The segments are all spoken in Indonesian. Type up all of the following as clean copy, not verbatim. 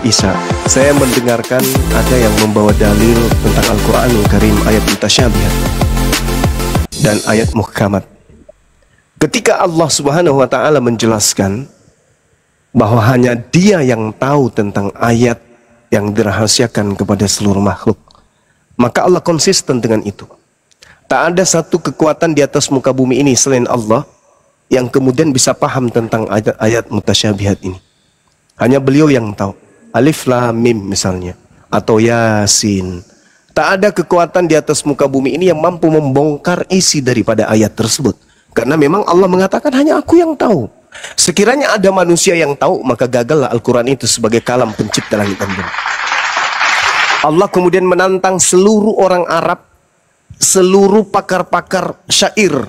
Pak Isa, saya mendengarkan ada yang membawa dalil tentang Al-Quranul Karim ayat mutasyabihat dan ayat muhkamat. Ketika Allah Subhanahu wa Ta'ala menjelaskan bahwa hanya Dia yang tahu tentang ayat yang dirahasiakan kepada seluruh makhluk, maka Allah konsisten dengan itu. Tak ada satu kekuatan di atas muka bumi ini selain Allah yang kemudian bisa paham tentang ayat-ayat mutasyabihat ini. Hanya Beliau yang tahu. Alif Lam Mim misalnya, atau Yasin. Tak ada kekuatan di atas muka bumi ini yang mampu membongkar isi daripada ayat tersebut. Karena memang Allah mengatakan hanya Aku yang tahu. Sekiranya ada manusia yang tahu, maka gagallah Al-Quran itu sebagai kalam pencipta langit dan bumi. Allah kemudian menantang seluruh orang Arab, seluruh pakar-pakar syair,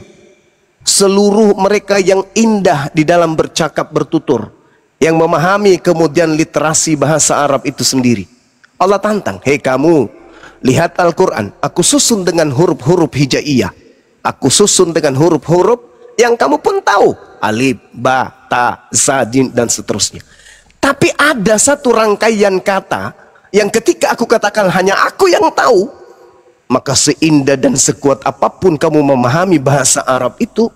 seluruh mereka yang indah di dalam bercakap bertutur, yang memahami kemudian literasi bahasa Arab itu sendiri. Allah tantang, hei kamu, lihat Al-Quran, Aku susun dengan huruf-huruf hijaiyah. Aku susun dengan huruf-huruf yang kamu pun tahu. Alif, ba, ta, za, jim, dan seterusnya. Tapi ada satu rangkaian kata yang ketika aku katakan hanya Aku yang tahu, maka seindah dan sekuat apapun kamu memahami bahasa Arab itu,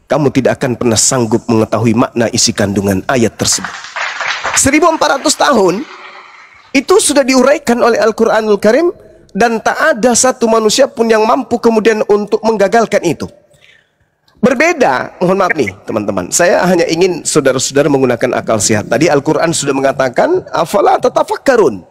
kamu tidak akan pernah sanggup mengetahui makna isi kandungan ayat tersebut. 1400 tahun itu sudah diuraikan oleh Al-Quranul Karim, dan tak ada satu manusia pun yang mampu kemudian untuk menggagalkan itu. Berbeda, mohon maaf nih teman-teman, saya hanya ingin saudara-saudara menggunakan akal sehat. Tadi Al-Quran sudah mengatakan afala tatafakkarun,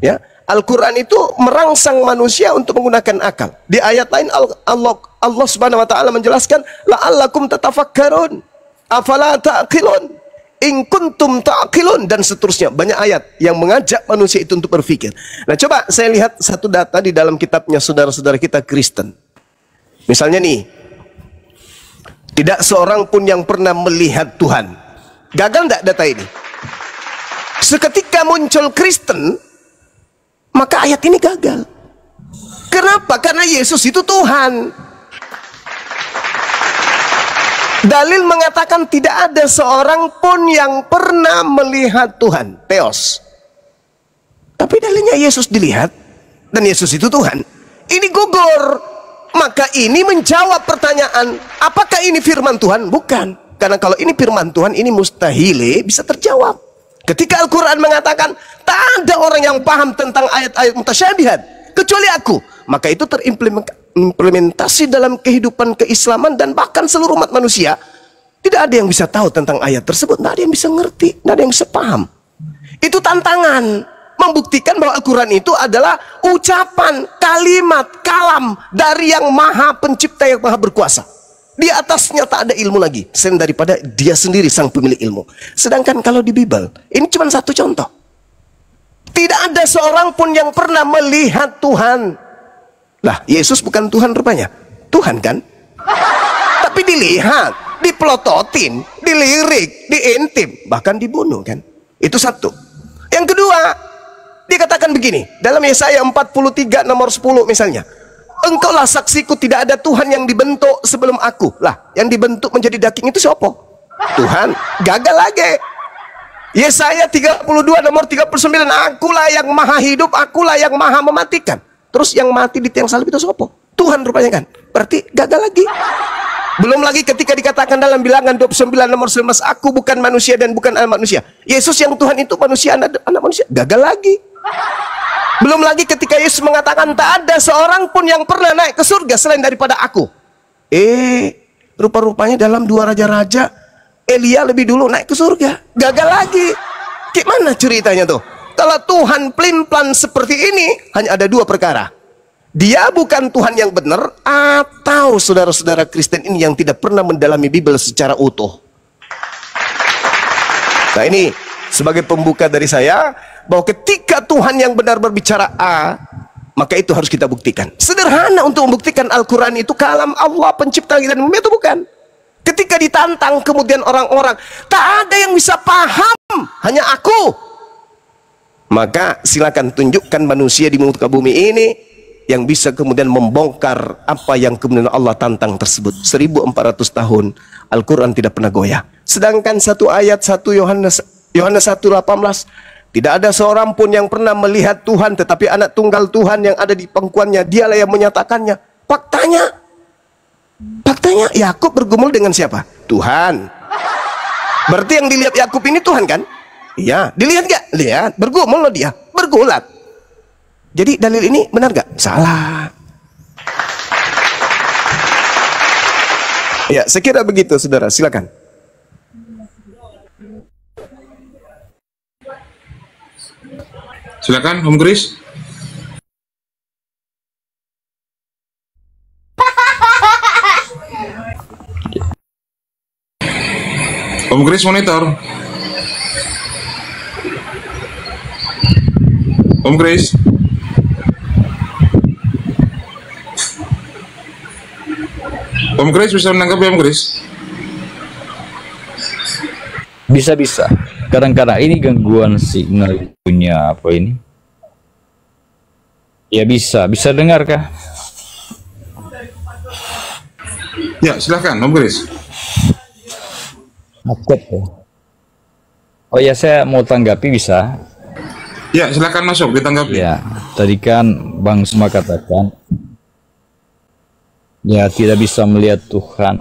ya. Al-Quran itu merangsang manusia untuk menggunakan akal. Di ayat lain Allah Subhanahu wa Ta'ala menjelaskan la'allakum tatafakkarun afala ta'qilun in kuntum ta'qilun, dan seterusnya. Banyak ayat yang mengajak manusia itu untuk berpikir. Nah, coba saya lihat satu data di dalam kitabnya saudara-saudara kita Kristen. Misalnya nih, tidak seorang pun yang pernah melihat Tuhan. Gagal enggak data ini? Seketika muncul Kristen, maka ayat ini gagal. Kenapa? Karena Yesus itu Tuhan. Dalil mengatakan tidak ada seorang pun yang pernah melihat Tuhan, Theos. Tapi dalilnya Yesus dilihat, dan Yesus itu Tuhan. Ini gugur. Maka ini menjawab pertanyaan, apakah ini firman Tuhan? Bukan. Karena kalau ini firman Tuhan, ini mustahil bisa terjawab. Ketika Al-Quran mengatakan tak ada orang yang paham tentang ayat-ayat mutasyabihat kecuali Aku, maka itu terimplementasi dalam kehidupan keislaman dan bahkan seluruh umat manusia. Tidak ada yang bisa tahu tentang ayat tersebut, tidak ada yang bisa ngerti, tidak ada yang bisa paham. Itu tantangan membuktikan bahwa Al-Quran itu adalah ucapan, kalimat, kalam dari yang maha pencipta, yang maha berkuasa. Di atasnya tak ada ilmu lagi selain daripada Dia sendiri sang pemilik ilmu. Sedangkan kalau di Bible, ini cuma satu contoh. Tidak ada seorang pun yang pernah melihat Tuhan. Lah, Yesus bukan Tuhan rupanya. Tuhan kan? Tapi dilihat, dipelototin, dilirik, diintip, bahkan dibunuh kan? Itu satu. Yang kedua, dikatakan begini, dalam Yesaya 43 nomor 10 misalnya. Engkaulah saksiku, tidak ada Tuhan yang dibentuk sebelum Aku. Lah, yang dibentuk menjadi daging itu siapa? Tuhan. Gagal lagi. Yesaya 32 nomor 39, Akulah yang maha hidup, Akulah yang maha mematikan. Terus yang mati di tiang salib itu siapa? Tuhan rupanya kan. Berarti gagal lagi. Belum lagi ketika dikatakan dalam Bilangan 29 nomor 19, Aku bukan manusia dan bukan anak manusia. Yesus yang Tuhan itu manusia, anak manusia. Gagal lagi. Belum lagi ketika Yesus mengatakan tak ada seorang pun yang pernah naik ke surga selain daripada Aku. Rupa-rupanya dalam 2 raja-raja, Elia lebih dulu naik ke surga. Gagal lagi. Gimana ceritanya tuh? Kalau Tuhan pelin-pelan seperti ini, hanya ada 2 perkara. Dia bukan Tuhan yang benar, atau saudara-saudara Kristen ini yang tidak pernah mendalami Bible secara utuh. Nah, ini sebagai pembuka dari saya, bahwa ketika Tuhan yang benar berbicara A, maka itu harus kita buktikan. Sederhana untuk membuktikan Al-Quran itu kalam Allah pencipta langit dan bumi, itu bukan. Ketika ditantang kemudian orang-orang, tak ada yang bisa paham, hanya Aku. Maka silakan tunjukkan manusia di muka bumi ini yang bisa kemudian membongkar apa yang kemudian Allah tantang tersebut. 1400 tahun Al-Quran tidak pernah goyah. Sedangkan satu ayat 1 Yohanes 1:18, Tidak ada seorang pun yang pernah melihat Tuhan, tetapi anak tunggal Tuhan yang ada di pangkuannya, dialah yang menyatakannya. Faktanya Yakub bergumul dengan siapa? Tuhan. Berarti yang dilihat Yakub ini Tuhan kan? Iya. Dilihat gak? Lihat. Bergumul loh dia. Bergulat. Jadi dalil ini benar gak? Salah. Ya, sekira begitu, saudara. Silakan. Silakan, Om Kris. Om Kris monitor. Om Kris. Om Kris bisa menanggapi Om Kris? Bisa. Kadang-kadang ini gangguan signal punya apa ini? Ya bisa dengar kah? Ya, silakan Om Kris. Macet ya. Oh ya, saya mau tanggapi bisa? Ya, silakan masuk ditanggapi. Ya, tadi kan Bang Suma katakan ya tidak bisa melihat Tuhan.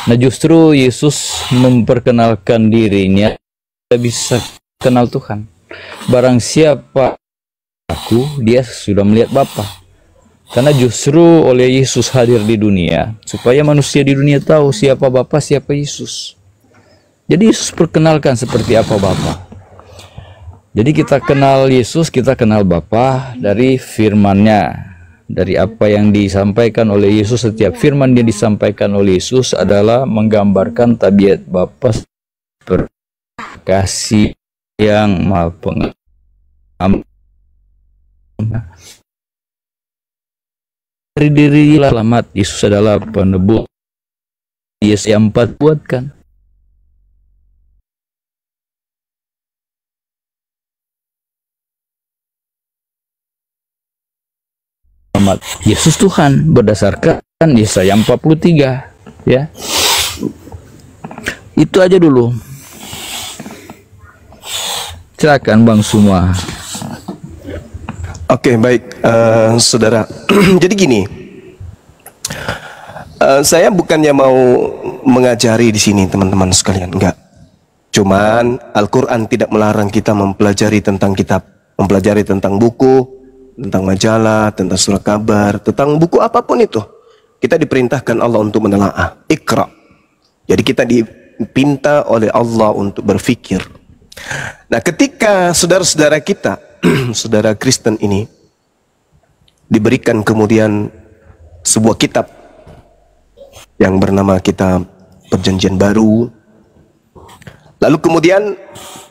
Nah, justru Yesus memperkenalkan dirinya tidak bisa kenal Tuhan. Barang siapa aku, dia sudah melihat Bapa. Karena justru oleh Yesus hadir di dunia supaya manusia di dunia tahu siapa Bapa, siapa Yesus. Jadi Yesus perkenalkan seperti apa Bapa. Jadi kita kenal Yesus, kita kenal Bapa dari firman-Nya, dari apa yang disampaikan oleh Yesus. Setiap firman yang disampaikan oleh Yesus adalah menggambarkan tabiat Bapa, kasih yang Maha Pengampun. Dari diri selamat, Yesus adalah penebus. Yesaya 4 buatkan. Yesus Tuhan berdasarkan Yesaya 43 ya. Itu aja dulu. Silakan Bang Suma. Oke, baik, saudara. Jadi gini, saya bukannya mau mengajari di sini teman-teman sekalian, enggak. Cuman Al-Quran tidak melarang kita mempelajari tentang kitab, mempelajari tentang buku, tentang majalah, tentang surat kabar, tentang buku apapun itu. Kita diperintahkan Allah untuk menelaah. Iqra. Jadi kita dipinta oleh Allah untuk berfikir. Nah, ketika saudara-saudara kita, saudara Kristen ini, diberikan kemudian sebuah kitab yang bernama kitab Perjanjian Baru, lalu kemudian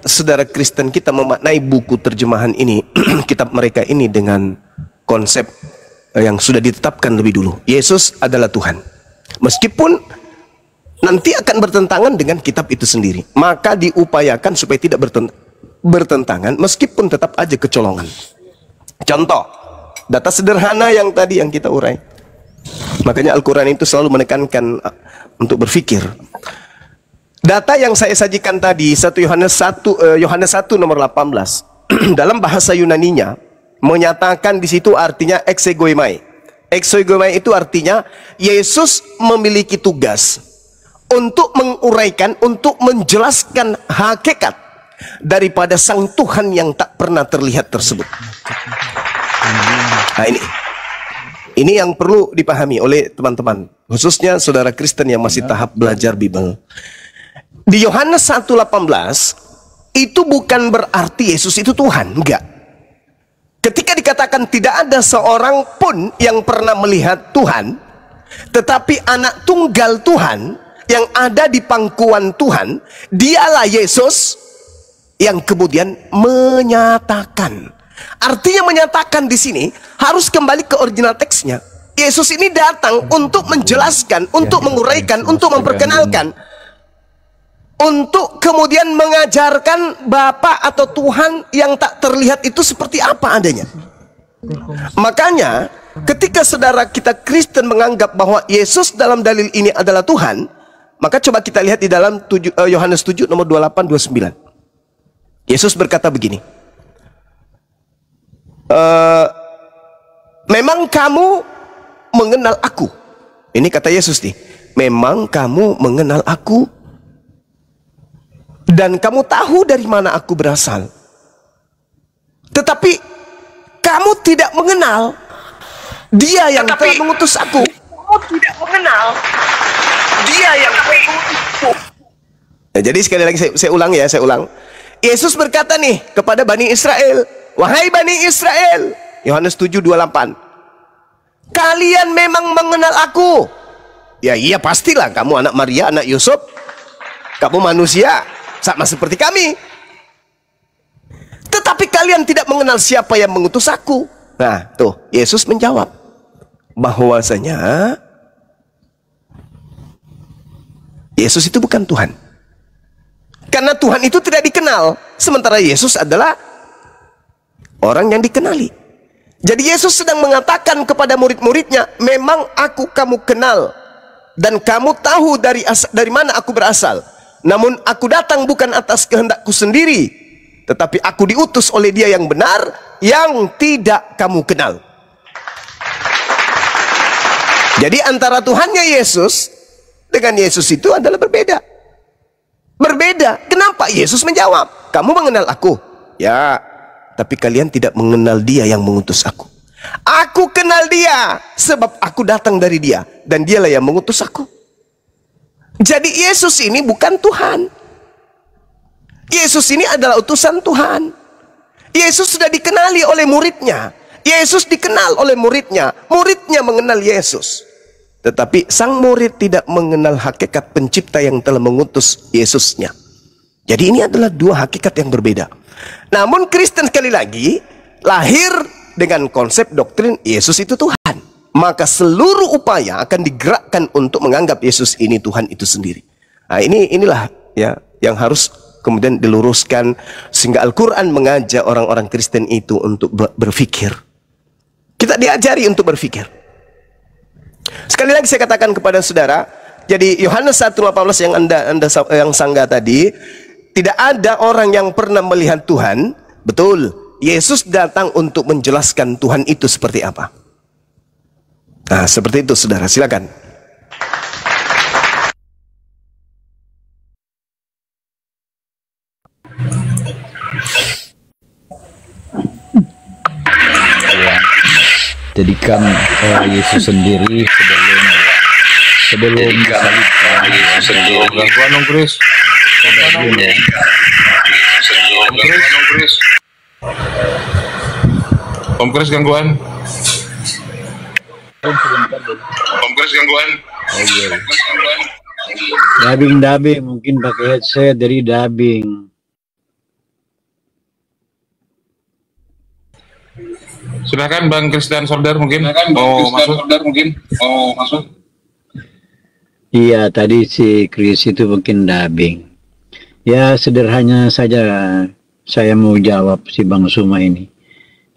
saudara Kristen kita memaknai buku terjemahan ini, kitab mereka ini dengan konsep yang sudah ditetapkan lebih dulu. Yesus adalah Tuhan. Meskipun nanti akan bertentangan dengan kitab itu sendiri, maka diupayakan supaya tidak bertentangan, meskipun tetap aja kecolongan. Contoh, data sederhana yang tadi yang kita urai. Makanya Al-Quran itu selalu menekankan untuk berfikir. Data yang saya sajikan tadi, 1 Yohanes 1 nomor 18 dalam bahasa Yunaninya menyatakan di situ artinya exegoimai. Exegoimai itu artinya Yesus memiliki tugas untuk menguraikan, untuk menjelaskan hakikat daripada Sang Tuhan yang tak pernah terlihat tersebut. Nah, ini yang perlu dipahami oleh teman-teman, khususnya saudara Kristen yang masih tahap belajar Bible. Di Yohanes 1:18 itu bukan berarti Yesus itu Tuhan, enggak. Ketika dikatakan tidak ada seorang pun yang pernah melihat Tuhan, tetapi anak tunggal Tuhan yang ada di pangkuan Tuhan, dialah Yesus yang kemudian menyatakan. Artinya menyatakan di sini harus kembali ke original teksnya. Yesus ini datang untuk menjelaskan, untuk menguraikan, untuk memperkenalkan, untuk kemudian mengajarkan Bapa atau Tuhan yang tak terlihat itu seperti apa adanya. Makanya ketika saudara kita Kristen menganggap bahwa Yesus dalam dalil ini adalah Tuhan, maka coba kita lihat di dalam Yohanes 7 nomor 28-29. Yesus berkata begini, memang kamu mengenal aku. Ini kata Yesus nih, memang kamu mengenal aku dan kamu tahu dari mana aku berasal. Tetapi kamu tidak mengenal Dia yang telah mengutus aku. Kamu tidak mengenal Dia yang telah mengutus aku. Nah, jadi sekali lagi saya ulang ya, saya ulang. Yesus berkata nih kepada Bani Israel, wahai Bani Israel, Yohanes 7:28, kalian memang mengenal aku. Ya iya pastilah, kamu anak Maria, anak Yusuf, kamu manusia sama seperti kami. Tetapi kalian tidak mengenal siapa yang mengutus aku. Nah tuh, Yesus menjawab bahwasanya Yesus itu bukan Tuhan. Karena Tuhan itu tidak dikenal, sementara Yesus adalah orang yang dikenali. Jadi Yesus sedang mengatakan kepada murid-muridnya, memang aku kamu kenal dan kamu tahu dari mana aku berasal. Namun aku datang bukan atas kehendakku sendiri, tetapi aku diutus oleh Dia yang benar, yang tidak kamu kenal. Jadi antara Tuhannya Yesus dengan Yesus itu adalah berbeda. Berbeda. Kenapa? Yesus menjawab, kamu mengenal aku. Ya, tapi kalian tidak mengenal Dia yang mengutus aku. Aku kenal Dia, sebab aku datang dari Dia, dan Dialah yang mengutus aku. Jadi Yesus ini bukan Tuhan. Yesus ini adalah utusan Tuhan. Yesus sudah dikenali oleh muridnya. Yesus dikenal oleh muridnya. Muridnya mengenal Yesus. Tetapi sang murid tidak mengenal hakikat pencipta yang telah mengutus Yesusnya. Jadi ini adalah dua hakikat yang berbeda. Namun Kristen sekali lagi lahir dengan konsep doktrin Yesus itu Tuhan. Maka seluruh upaya akan digerakkan untuk menganggap Yesus ini Tuhan itu sendiri. Nah inilah ya yang harus kemudian diluruskan, sehingga Al-Quran mengajak orang-orang Kristen itu untuk berpikir. Kita diajari untuk berpikir. Sekali lagi saya katakan kepada saudara, jadi Yohanes 1:18 yang anda yang sanggah tadi, tidak ada orang yang pernah melihat Tuhan. Betul, Yesus datang untuk menjelaskan Tuhan itu seperti apa. Nah, seperti itu saudara, silakan. Jadikan Yesus sendiri sebelum Yesus sendiri. Gangguan dong, Chris. Om Chris gangguan. Om Chris gangguan. Dubbing mungkin pakai headset dari dubbing. Silakan Bang Christian Solder mungkin. Masuk. Iya, tadi si Chris itu mungkin dubbing. Ya, sederhana saja saya mau jawab si Bang Suma ini.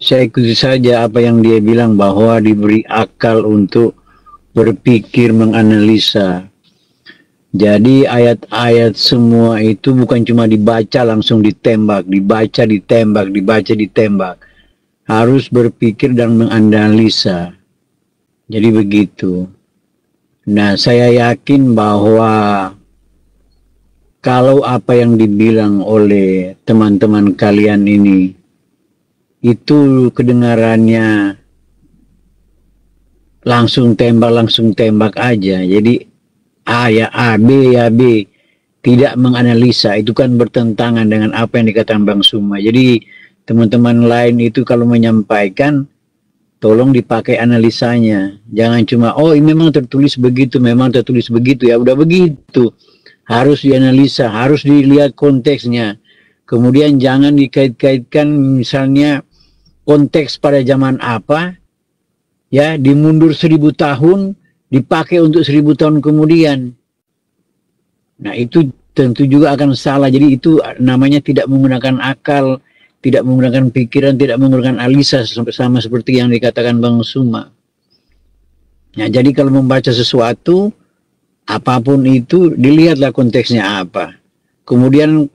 Saya ikuti saja apa yang dia bilang, bahwa diberi akal untuk berpikir, menganalisa. Jadi ayat-ayat semua itu bukan cuma dibaca langsung ditembak, dibaca ditembak. Harus berpikir dan menganalisa. Jadi begitu. Nah, saya yakin bahwa kalau apa yang dibilang oleh teman-teman kalian ini itu kedengarannya langsung tembak aja. Jadi A ya A, B ya B. Tidak menganalisa, itu kan bertentangan dengan apa yang dikatakan Bang Suma. Jadi teman-teman lain itu kalau menyampaikan, tolong dipakai analisanya. Jangan cuma, oh ini memang tertulis begitu, ya udah begitu. Harus dianalisa, harus dilihat konteksnya. Kemudian jangan dikait-kaitkan misalnya konteks pada zaman apa, ya dimundur 1000 tahun, dipakai untuk 1000 tahun kemudian. Nah itu tentu juga akan salah. Jadi itu namanya tidak menggunakan akal, tidak menggunakan pikiran, tidak menggunakan analisa, sama seperti yang dikatakan Bang Suma. Nah, jadi kalau membaca sesuatu, apapun itu, dilihatlah konteksnya apa. Kemudian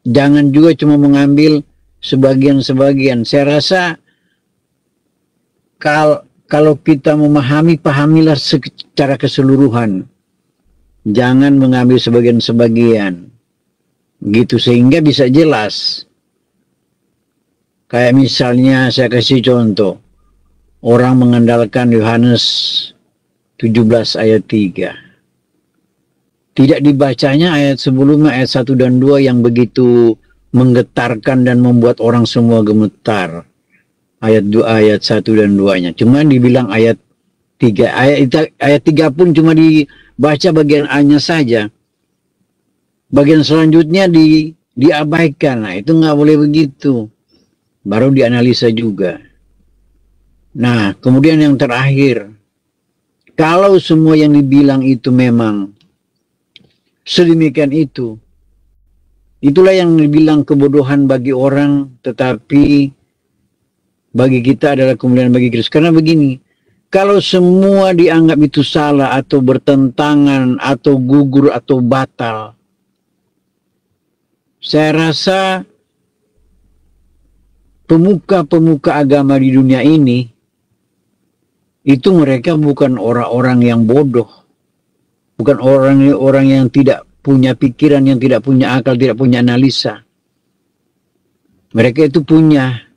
jangan juga cuma mengambil sebagian-sebagian. Saya rasa kalau kita memahami, pahamilah secara keseluruhan. Jangan mengambil sebagian-sebagian. Gitu, sehingga bisa jelas. Kayak misalnya saya kasih contoh. Orang mengandalkan Yohanes 17 ayat 3. Tidak dibacanya ayat sebelumnya, ayat 1 dan 2 yang begitu menggetarkan dan membuat orang semua gemetar. Ayat 2, ayat 1 dan 2-nya. Cuma dibilang ayat 3. Ayat 3 pun cuma dibaca bagian A-nya saja. Bagian selanjutnya diabaikan. Nah, itu nggak boleh begitu. Baru dianalisa juga. Nah, kemudian yang terakhir. Kalau semua yang dibilang itu memang sedemikian itu, itulah yang dibilang kebodohan bagi orang, tetapi bagi kita adalah kemuliaan bagi Kristus. Karena begini, kalau semua dianggap itu salah atau bertentangan atau gugur atau batal, saya rasa pemuka-pemuka agama di dunia ini, itu mereka bukan orang-orang yang bodoh. Bukan orang-orang yang tidak punya pikiran, yang tidak punya akal, tidak punya analisa. Mereka itu punya.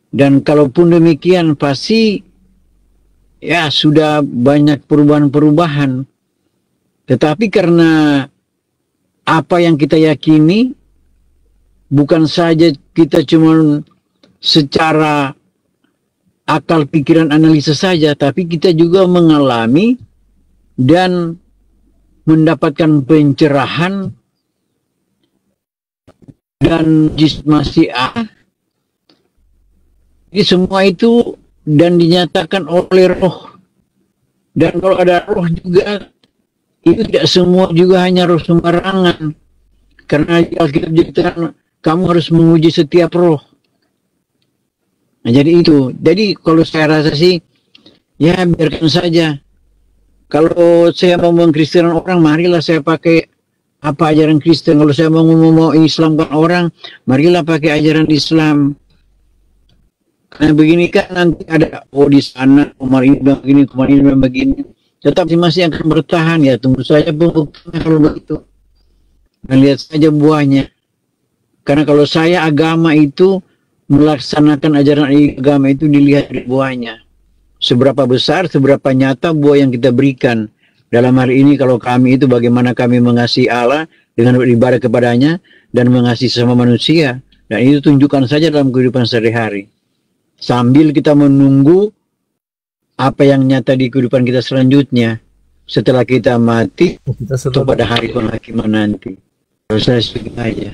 Dan kalaupun demikian pasti ya sudah banyak perubahan-perubahan. Tetapi karena apa yang kita yakini, bukan saja kita cuma secara akal, pikiran, analisa saja, tapi kita juga mengalami dan mendapatkan pencerahan dan jismasiah. Jadi semua itu dan dinyatakan oleh roh. Dan kalau ada roh juga, itu tidak semua juga hanya roh sembarangan. Karena Alkitab jelaskan, kamu harus menguji setiap roh. Nah, jadi itu. Jadi kalau saya rasa sih, ya biarkan saja. Kalau saya mau mengkristenan orang, marilah saya pakai apa ajaran Kristen. Kalau saya mau Islamkan orang, marilah pakai ajaran Islam. Karena begini kan nanti ada, di sana Umar ini bilang begini, Umar ini bilang begini. Tetap masih akan bertahan, ya tunggu saja pembuktiannya kalau begitu. Dan lihat saja buahnya. Karena kalau saya agama itu, melaksanakan ajaran agama itu dilihat dari buahnya. Seberapa besar, seberapa nyata buah yang kita berikan. Dalam hari ini kalau kami itu bagaimana kami mengasihi Allah dengan beribadah kepadanya dan mengasihi sesama manusia. Dan itu tunjukkan saja dalam kehidupan sehari-hari. Sambil kita menunggu apa yang nyata di kehidupan kita selanjutnya. Setelah kita mati atau pada hari penghakiman nanti. Kalau saya setuju aja.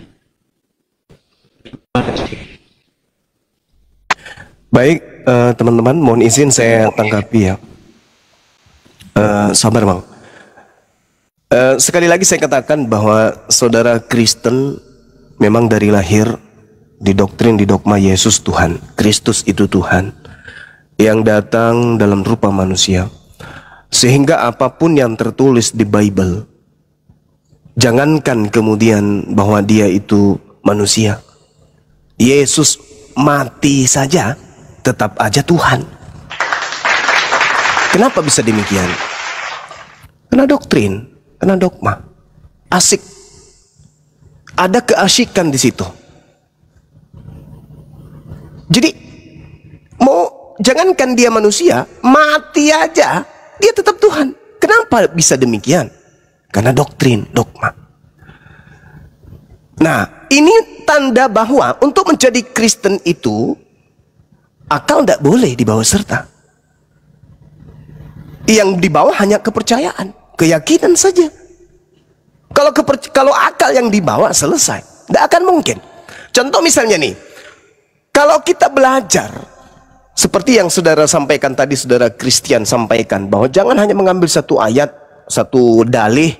Terima kasih. Baik, teman-teman, mohon izin saya tanggapi ya. Sabar, Bang. Sekali lagi saya katakan bahwa saudara Kristen memang dari lahir didoktrin di dogma Yesus Tuhan, Kristus itu Tuhan yang datang dalam rupa manusia. Sehingga apapun yang tertulis di Bible, jangankan kemudian bahwa dia itu manusia, Yesus mati saja tetap aja Tuhan. Kenapa bisa demikian? Karena doktrin, karena dogma. Asik. Ada keasikan di situ. Jadi jangankan dia manusia, mati aja dia tetap Tuhan. Kenapa bisa demikian? Karena doktrin, dogma. Nah, ini tanda bahwa untuk menjadi Kristen itu akal tidak boleh dibawa serta. Yang dibawa hanya kepercayaan, keyakinan saja. Kalau akal yang dibawa selesai, tidak akan mungkin. Contoh misalnya nih, kalau kita belajar seperti yang saudara sampaikan tadi, saudara Christian sampaikan bahwa jangan hanya mengambil satu ayat, satu dalih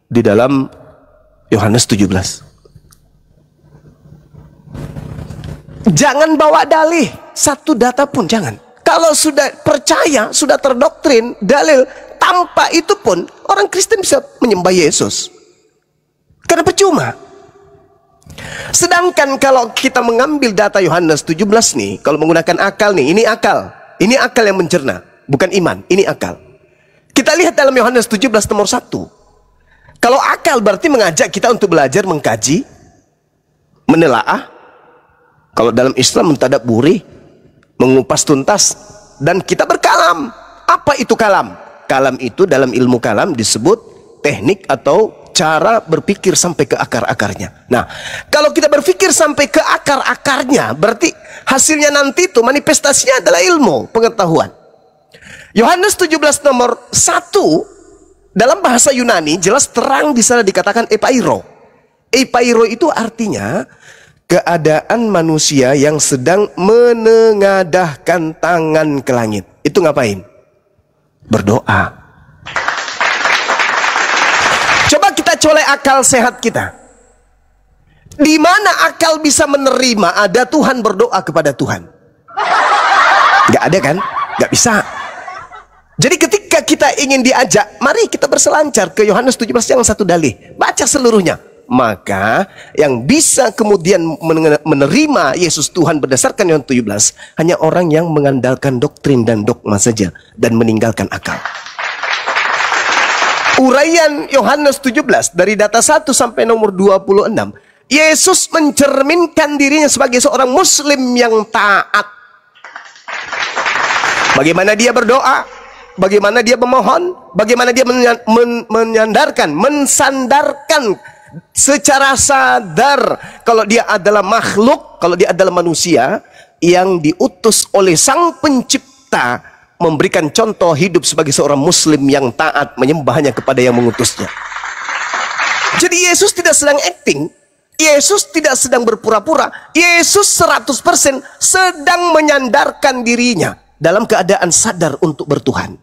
di dalam Yohanes 17. Jangan bawa dalih, satu data pun jangan. Kalau sudah percaya, sudah terdoktrin, dalil, tanpa itu pun orang Kristen bisa menyembah Yesus. Karena percuma. Sedangkan kalau kita mengambil data Yohanes 17 nih, kalau menggunakan akal nih, ini akal. Ini akal yang mencerna, bukan iman, ini akal. Kita lihat dalam Yohanes 17 nomor 1. Kalau akal berarti mengajak kita untuk belajar, mengkaji, menelaah. Kalau dalam Islam mentadabburi, mengupas tuntas, dan kita berkalam. Apa itu kalam? Kalam itu dalam ilmu kalam disebut teknik atau cara berpikir sampai ke akar-akarnya. Nah, kalau kita berpikir sampai ke akar-akarnya, berarti hasilnya nanti itu manifestasinya adalah ilmu, pengetahuan. Yohanes 17 nomor 1 dalam bahasa Yunani jelas terang di sana dikatakan epairo. Epairo itu artinya keadaan manusia yang sedang menengadahkan tangan ke langit. Itu ngapain? Berdoa. Coba kita colek akal sehat kita. Di mana akal bisa menerima ada Tuhan berdoa kepada Tuhan? Gak ada kan? Gak bisa. Jadi ketika kita ingin diajak, mari kita berselancar ke Yohanes 17 yang 1 dalih. Baca seluruhnya. Maka yang bisa kemudian menerima Yesus Tuhan berdasarkan Yohanes 17 hanya orang yang mengandalkan doktrin dan dogma saja dan meninggalkan akal. Uraian Yohanes 17 dari data 1 sampai nomor 26, Yesus mencerminkan dirinya sebagai seorang muslim yang taat. Bagaimana dia berdoa, bagaimana dia memohon, bagaimana dia mensandarkan secara sadar kalau dia adalah makhluk, kalau dia adalah manusia yang diutus oleh Sang Pencipta, memberikan contoh hidup sebagai seorang muslim yang taat, menyembahnya kepada yang mengutusnya. Jadi Yesus tidak sedang acting, Yesus tidak sedang berpura-pura, Yesus 100% sedang menyandarkan dirinya dalam keadaan sadar untuk bertuhan.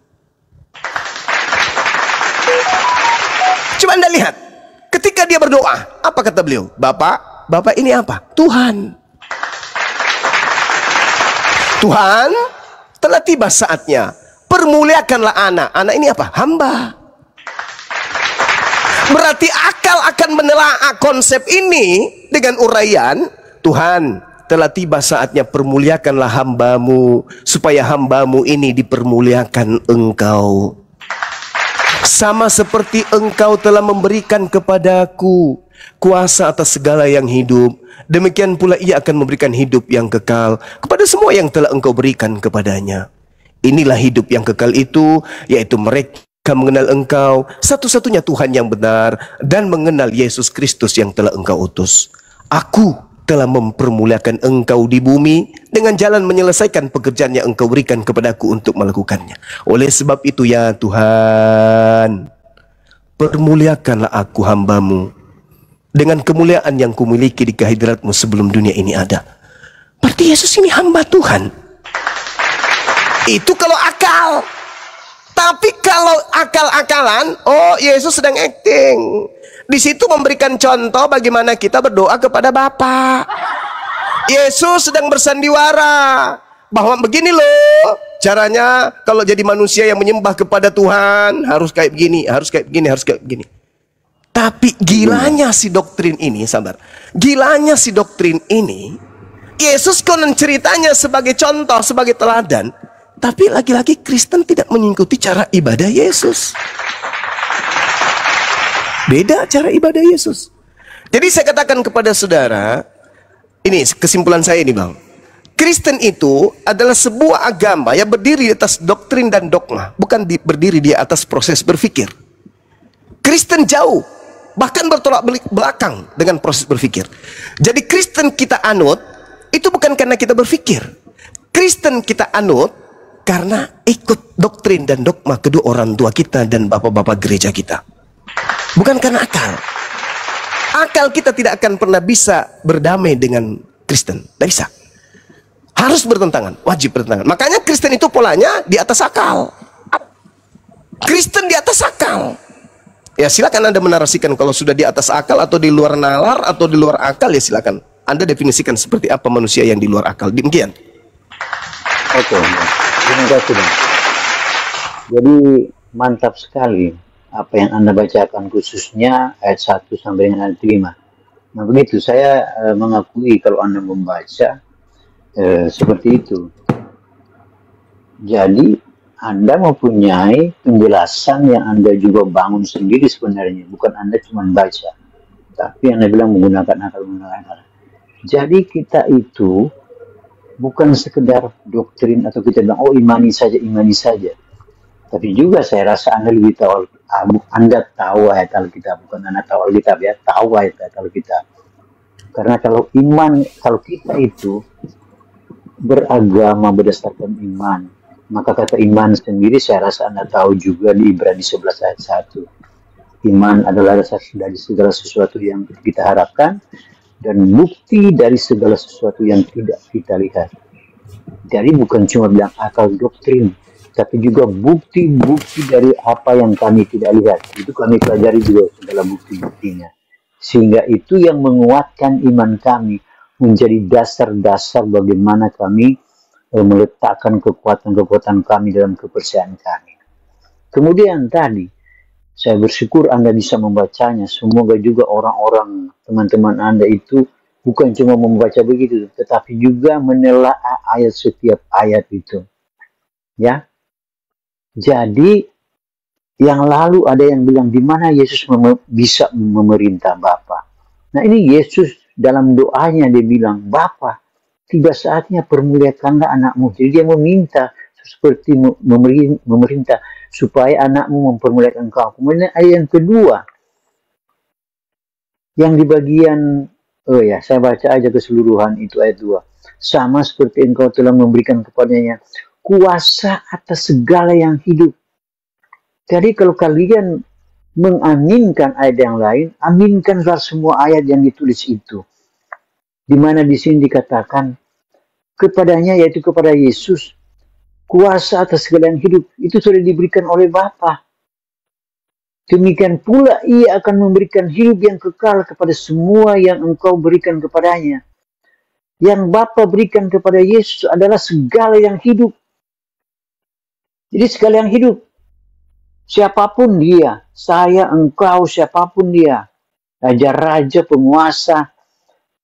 Coba Anda lihat, ketika dia berdoa, apa kata beliau? Bapak ini apa? Tuhan. Tuhan, telah tiba saatnya, permuliakanlah anak. Anak ini apa? Hamba. Berarti akal akan menelaah konsep ini dengan uraian, Tuhan, telah tiba saatnya, permuliakanlah hambamu, supaya hambamu ini dipermuliakan engkau. Sama seperti engkau telah memberikan kepadaku kuasa atas segala yang hidup, demikian pula ia akan memberikan hidup yang kekal kepada semua yang telah engkau berikan kepadanya. Inilah hidup yang kekal itu, yaitu mereka mengenal engkau satu-satunya Tuhan yang benar, dan mengenal Yesus Kristus yang telah engkau utus. Aku telah mempermuliakan engkau di bumi dengan jalan menyelesaikan pekerjaan yang engkau berikan kepadaku untuk melakukannya. Oleh sebab itu ya Tuhan, permuliakanlah aku hambamu dengan kemuliaan yang kumiliki di kehadiratmu sebelum dunia ini ada. Berarti Yesus ini hamba Tuhan. Itu kalau akal. Tapi kalau akal-akalan, oh Yesus sedang acting. Di situ memberikan contoh bagaimana kita berdoa kepada Bapa. Yesus sedang bersandiwara bahwa begini loh caranya kalau jadi manusia yang menyembah kepada Tuhan, harus kayak begini, harus kayak begini, harus kayak begini. Tapi gilanya si doktrin ini, sabar. Gilanya si doktrin ini, Yesus konon ceritanya sebagai contoh, sebagai teladan. Tapi lagi-lagi Kristen tidak mengikuti cara ibadah Yesus. Beda cara ibadah Yesus. Jadi saya katakan kepada saudara, ini kesimpulan saya ini bang. Kristen itu adalah sebuah agama yang berdiri di atas doktrin dan dogma, bukan berdiri di atas proses berpikir. Kristen jauh, bahkan bertolak belakang dengan proses berpikir. Jadi Kristen kita anut, itu bukan karena kita berpikir. Kristen kita anut karena ikut doktrin dan dogma kedua orang tua kita dan bapak-bapak gereja kita. Bukan karena akal. Akal kita tidak akan pernah bisa berdamai dengan Kristen. Tidak bisa. Harus bertentangan, wajib bertentangan. Makanya Kristen itu polanya di atas akal. Kristen di atas akal. Ya silakan Anda menarasikan kalau sudah di atas akal atau di luar nalar atau di luar akal, ya silakan. Anda definisikan seperti apa manusia yang di luar akal. Demikian. Oke, terima kasih Bang. Jadi mantap sekali apa yang Anda bacakan, khususnya ayat 1 sampai dengan ayat 5. Nah begitu, saya mengakui kalau Anda membaca seperti itu. Jadi Anda mempunyai penjelasan yang Anda juga bangun sendiri sebenarnya. Bukan Anda cuma baca. Tapi Anda bilang menggunakan akal. Jadi kita itu bukan sekedar doktrin atau kita bilang, oh imani saja. Tapi juga saya rasa Anda lebih tahu, Anda tahu ayat Alkitab, bukan Anda tahu Alkitab ya, tahu ayat Alkitab. Karena kalau kita itu beragama berdasarkan iman, maka kata iman sendiri saya rasa Anda tahu juga di Ibrani 11 ayat 1. Iman adalah dasar dari segala sesuatu yang kita harapkan dan bukti dari segala sesuatu yang tidak kita lihat. Jadi bukan cuma bilang akal doktrin, tapi juga bukti-bukti dari apa yang kami tidak lihat. Itu kami pelajari juga segala bukti-buktinya. Sehingga itu yang menguatkan iman kami, menjadi dasar-dasar bagaimana kami meletakkan kekuatan-kekuatan kami dalam kepercayaan kami. Kemudian tadi, saya bersyukur Anda bisa membacanya. Semoga juga orang-orang, teman-teman Anda itu bukan cuma membaca begitu, tetapi juga menelaah ayat setiap ayat itu. Ya, jadi yang lalu ada yang bilang di mana Yesus bisa memerintah Bapa. Nah ini Yesus dalam doanya dia bilang, Bapa, tiba saatnya permuliakanlah anakmu. Jadi dia meminta seperti memerintah supaya anakmu mempermuliakan engkau. Kemudian ayat yang kedua, yang di bagian, saya baca aja keseluruhan itu ayat 2. Sama seperti engkau telah memberikan kepadanya kuasa atas segala yang hidup. Jadi kalau kalian mengaminkan ayat yang lain, aminkanlah semua ayat yang ditulis itu. Di mana di sini dikatakan kepadanya, yaitu kepada Yesus, kuasa atas segala yang hidup itu sudah diberikan oleh Bapa. Demikian pula ia akan memberikan hidup yang kekal kepada semua yang engkau berikan kepadanya. Yang Bapa berikan kepada Yesus adalah segala yang hidup. Jadi segala yang hidup. Siapapun dia, saya, engkau, siapapun dia. Raja-raja, penguasa.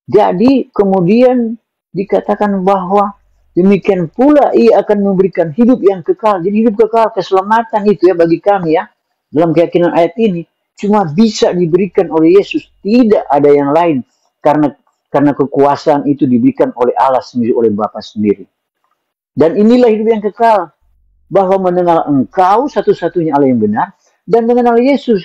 Jadi kemudian dikatakan bahwa demikian pula ia akan memberikan hidup yang kekal. Jadi hidup kekal, keselamatan itu ya bagi kami ya. Dalam keyakinan ayat ini cuma bisa diberikan oleh Yesus. Tidak ada yang lain. Karena kekuasaan itu diberikan oleh Allah sendiri, oleh Bapa sendiri. Dan inilah hidup yang kekal. Bahwa mengenal engkau satu-satunya Allah yang benar. Dan mengenal Yesus.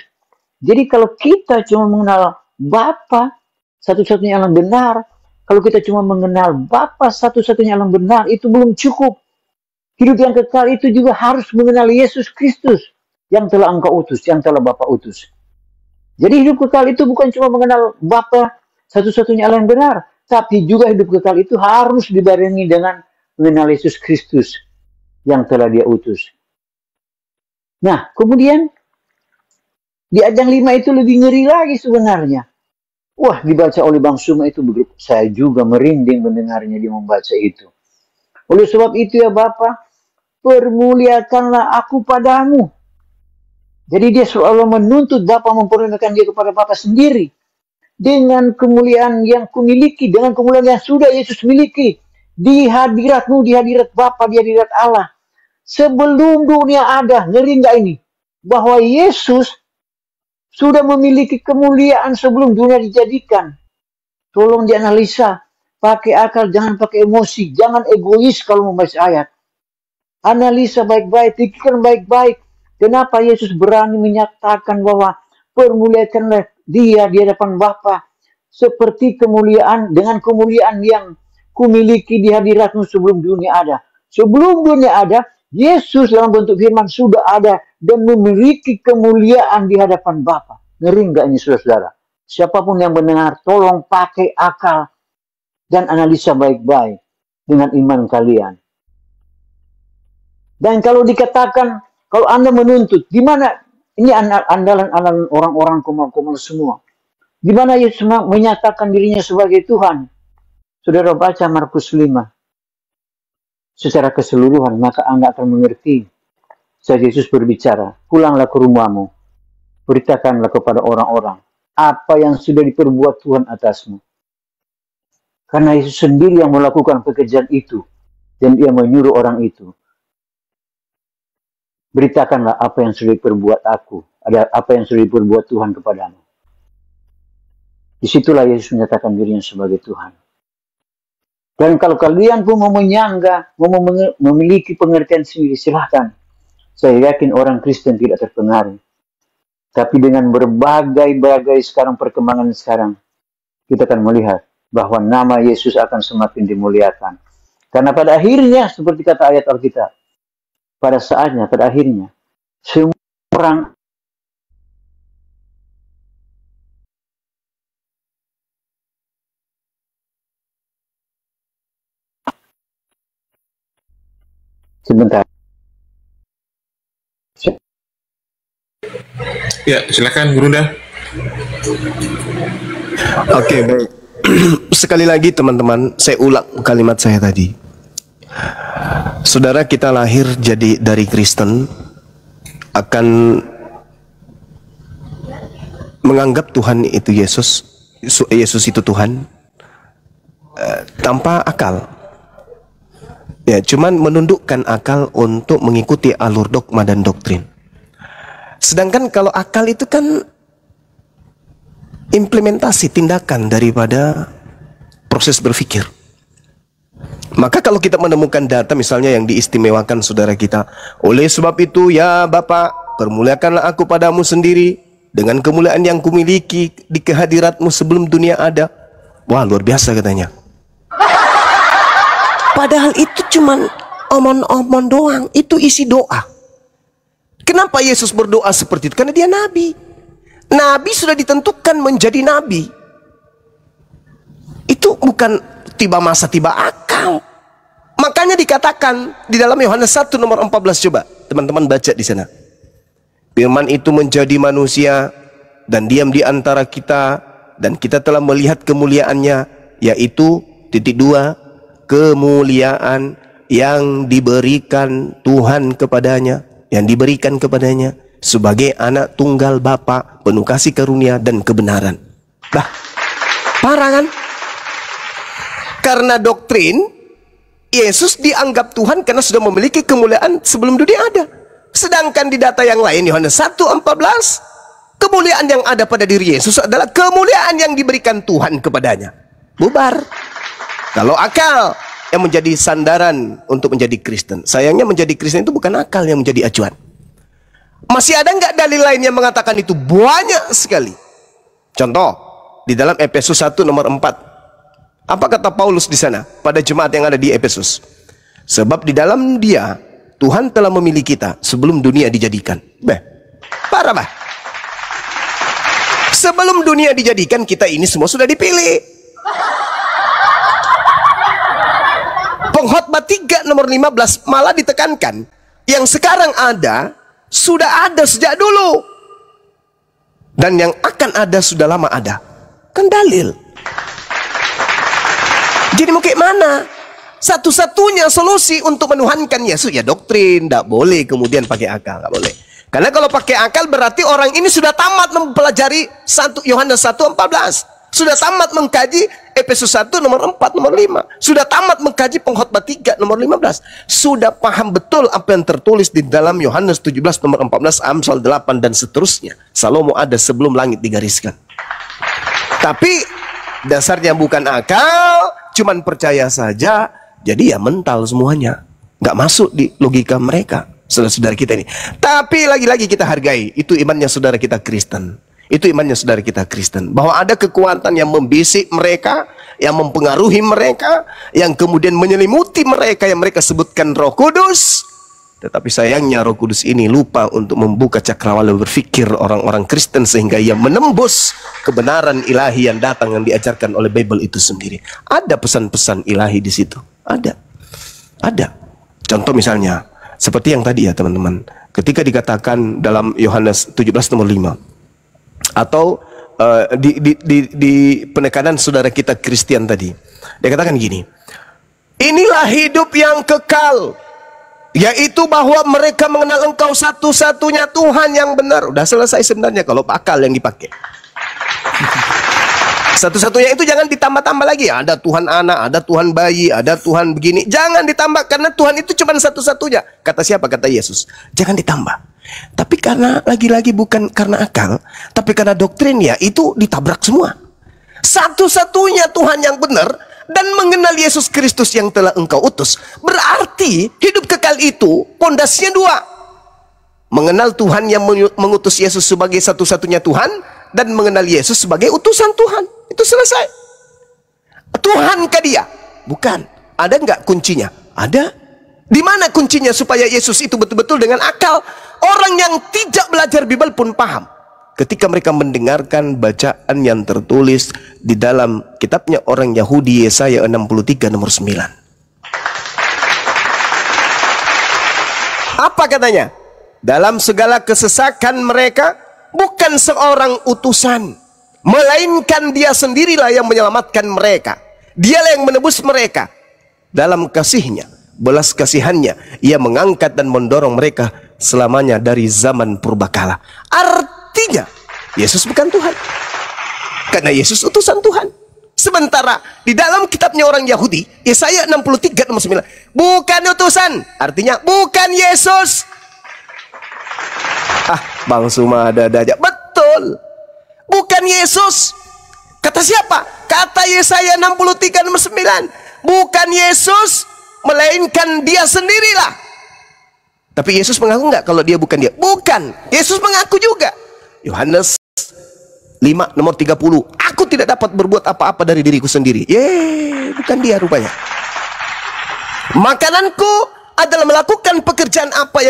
Jadi kalau kita cuma mengenal Bapa satu-satunya Allah yang benar. Kalau kita cuma mengenal Bapa satu-satunya Allah yang benar. Itu belum cukup. Hidup yang kekal itu juga harus mengenal Yesus Kristus. Yang telah engkau utus. Yang telah Bapa utus. Jadi hidup kekal itu bukan cuma mengenal Bapa satu-satunya Allah yang benar. Tapi juga hidup kekal itu harus dibarengi dengan mengenal Yesus Kristus yang telah dia utus. Nah, kemudian di ayat yang 5 itu lebih ngeri lagi sebenarnya. Wah, dibaca oleh Bang Suma itu, saya juga merinding mendengarnya dia membaca itu. Oleh sebab itu ya Bapa, permuliakanlah aku padamu. Jadi dia selalu menuntut Bapa mempermuliakan dia kepada Bapa sendiri. Dengan kemuliaan yang kumiliki, dengan kemuliaan yang sudah Yesus miliki. Di hadiratmu, di hadirat Bapa, di hadirat Allah. Sebelum dunia ada, ngeri nggak ini? Bahwa Yesus sudah memiliki kemuliaan sebelum dunia dijadikan. Tolong dianalisa, pakai akal, jangan pakai emosi, jangan egois kalau membaca ayat. Analisa baik-baik, pikirkan baik-baik. Kenapa Yesus berani menyatakan bahwa permuliakanlah dia di hadapan Bapa seperti kemuliaan, dengan kemuliaan yang kumiliki di hadiratmu sebelum dunia ada. Sebelum dunia ada, Yesus dalam bentuk firman sudah ada dan memiliki kemuliaan di hadapan Bapa. Ngeri nggak ini saudara-saudara? Siapapun yang mendengar, tolong pakai akal dan analisa baik-baik dengan iman kalian. Dan kalau dikatakan, kalau Anda menuntut, di mana ini andalan-andalan orang-orang kumal-kumal semua. Di mana Yesus menyatakan dirinya sebagai Tuhan. Saudara baca Markus 5. Secara keseluruhan, maka Anda akan mengerti. Saat Yesus berbicara, pulanglah ke rumahmu. Beritakanlah kepada orang-orang apa yang sudah diperbuat Tuhan atasmu. Karena Yesus sendiri yang melakukan pekerjaan itu. Dan dia menyuruh orang itu. Beritakanlah apa yang sudah diperbuat aku. Ada apa yang sudah diperbuat Tuhan kepadamu. Disitulah Yesus menyatakan dirinya sebagai Tuhan. Dan kalau kalian pun mau menyangga, mau memiliki pengertian sendiri, silahkan. Saya yakin orang Kristen tidak terpengaruh. Tapi dengan berbagai sekarang perkembangan sekarang, kita akan melihat bahwa nama Yesus akan semakin dimuliakan. Karena pada akhirnya, seperti kata ayat Alkitab, pada saatnya, pada akhirnya, semua orang sebentar. Ya, silakan Guru dah. Oke, baik. Sekali lagi teman-teman, saya ulang kalimat saya tadi. Saudara, kita lahir jadi dari Kristen akan menganggap Tuhan itu Yesus itu Tuhan tanpa akal. Ya, cuman menundukkan akal untuk mengikuti alur dogma dan doktrin. Sedangkan kalau akal itu kan implementasi tindakan daripada proses berpikir. Maka kalau kita menemukan data misalnya yang diistimewakan saudara kita, oleh sebab itu ya Bapa, permuliakanlah aku padamu sendiri dengan kemuliaan yang kumiliki di kehadiratmu sebelum dunia ada. Wah, luar biasa katanya. Padahal itu cuman omong-omong doang, itu isi doa. Kenapa Yesus berdoa seperti itu? Karena dia nabi. Nabi sudah ditentukan menjadi nabi. Itu bukan tiba masa tiba akal. Makanya dikatakan di dalam Yohanes 1 nomor 14, coba teman-teman baca di sana. Firman itu menjadi manusia dan diam di antara kita, dan kita telah melihat kemuliaannya, yaitu kemuliaan yang diberikan Tuhan kepadanya, sebagai anak tunggal Bapa, penuh kasih karunia dan kebenaran. Lah, parah kan? Karena doktrin Yesus dianggap Tuhan karena sudah memiliki kemuliaan sebelum dunia ada. Sedangkan di data yang lain, Yohanes 1:14, kemuliaan yang ada pada diri Yesus adalah kemuliaan yang diberikan Tuhan kepadanya. Bubar. Kalau akal yang menjadi sandaran untuk menjadi Kristen, sayangnya menjadi Kristen itu bukan akal yang menjadi acuan. Masih ada nggak dalil lain yang mengatakan itu? Banyak sekali. Contoh, di dalam Efesus 1 nomor 4. Apa kata Paulus di sana pada jemaat yang ada di Efesus? Sebab di dalam Dia Tuhan telah memilih kita sebelum dunia dijadikan. Parah bah. Sebelum dunia dijadikan, kita ini semua sudah dipilih. Pengkhotbah 3 nomor 15 malah ditekankan, yang sekarang ada sudah ada sejak dulu, dan yang akan ada sudah lama ada. Kan dalil. Jadi mau kayak mana? Satu-satunya solusi untuk menuhankan Yesus ya doktrin. Tidak boleh kemudian pakai akal, nggak boleh. Karena kalau pakai akal berarti orang ini sudah tamat mempelajari Yohanes 1:14, sudah tamat mengkaji Efesus 1 nomor 4 nomor 5, sudah tamat mengkaji Pengkhotbah 3 nomor 15, sudah paham betul apa yang tertulis di dalam Yohanes 17 nomor 14, Amsal 8 dan seterusnya. Salomo ada sebelum langit digariskan. Tapi dasarnya bukan akal, cuman percaya saja, jadi ya mental semuanya, nggak masuk di logika mereka, saudara-saudara kita ini. Tapi lagi-lagi kita hargai, itu imannya saudara kita Kristen. Itu imannya saudara kita Kristen, bahwa ada kekuatan yang membisik mereka, yang mempengaruhi mereka, yang kemudian menyelimuti mereka, yang mereka sebutkan Roh Kudus. Tetapi sayangnya Roh Kudus ini lupa untuk membuka cakrawala berpikir orang-orang Kristen, sehingga ia menembus kebenaran ilahi yang datang, yang diajarkan oleh Bible itu sendiri. Ada pesan-pesan ilahi di situ. Ada. Contoh misalnya seperti yang tadi ya teman-teman, ketika dikatakan dalam Yohanes 17 nomor 5, atau di penekanan saudara kita Kristen tadi, dia katakan gini, inilah hidup yang kekal, yaitu bahwa mereka mengenal Engkau satu-satunya Tuhan yang benar. Udah selesai sebenarnya kalau akal yang dipakai. Satu-satunya itu jangan ditambah-tambah lagi. Ada Tuhan anak, ada Tuhan bayi, ada Tuhan begini. Jangan ditambah, karena Tuhan itu cuma satu-satunya. Kata siapa? Kata Yesus. Jangan ditambah. Tapi karena lagi-lagi bukan karena akal, tapi karena doktrin ya, itu ditabrak semua. Satu-satunya Tuhan yang benar dan mengenal Yesus Kristus yang telah engkau utus. Berarti hidup kekal itu pondasinya dua. Mengenal Tuhan yang mengutus Yesus sebagai satu-satunya Tuhan, dan mengenal Yesus sebagai utusan Tuhan. Itu selesai. Tuhankah dia? Bukan. Ada nggak kuncinya? Ada. Di mana kuncinya supaya Yesus itu betul-betul dengan akal? Orang yang tidak belajar Bible pun paham. Ketika mereka mendengarkan bacaan yang tertulis di dalam kitabnya orang Yahudi, Yesaya 63 nomor 9. Apa katanya? Dalam segala kesesakan mereka, bukan seorang utusan, melainkan dia sendirilah yang menyelamatkan mereka. Dialah yang menebus mereka. Dalam kasihnya, belas kasihannya, ia mengangkat dan mendorong mereka selamanya dari zaman purbakala. Artinya, Yesus bukan Tuhan, karena Yesus utusan Tuhan. Sementara di dalam kitabnya orang Yahudi, Yesaya 63 nomor 9, bukan utusan, artinya bukan Yesus. Bang Suma ada aja. Betul, bukan Yesus. Kata siapa? Kata Yesaya 63 nomor 9, bukan Yesus, melainkan dia sendirilah. Tapi Yesus mengaku nggak kalau dia bukan dia? Bukan. Yesus mengaku juga. Yohanes 5 nomor 30, aku tidak dapat berbuat apa-apa dari diriku sendiri. Bukan dia rupanya. Makananku adalah melakukan pekerjaan apa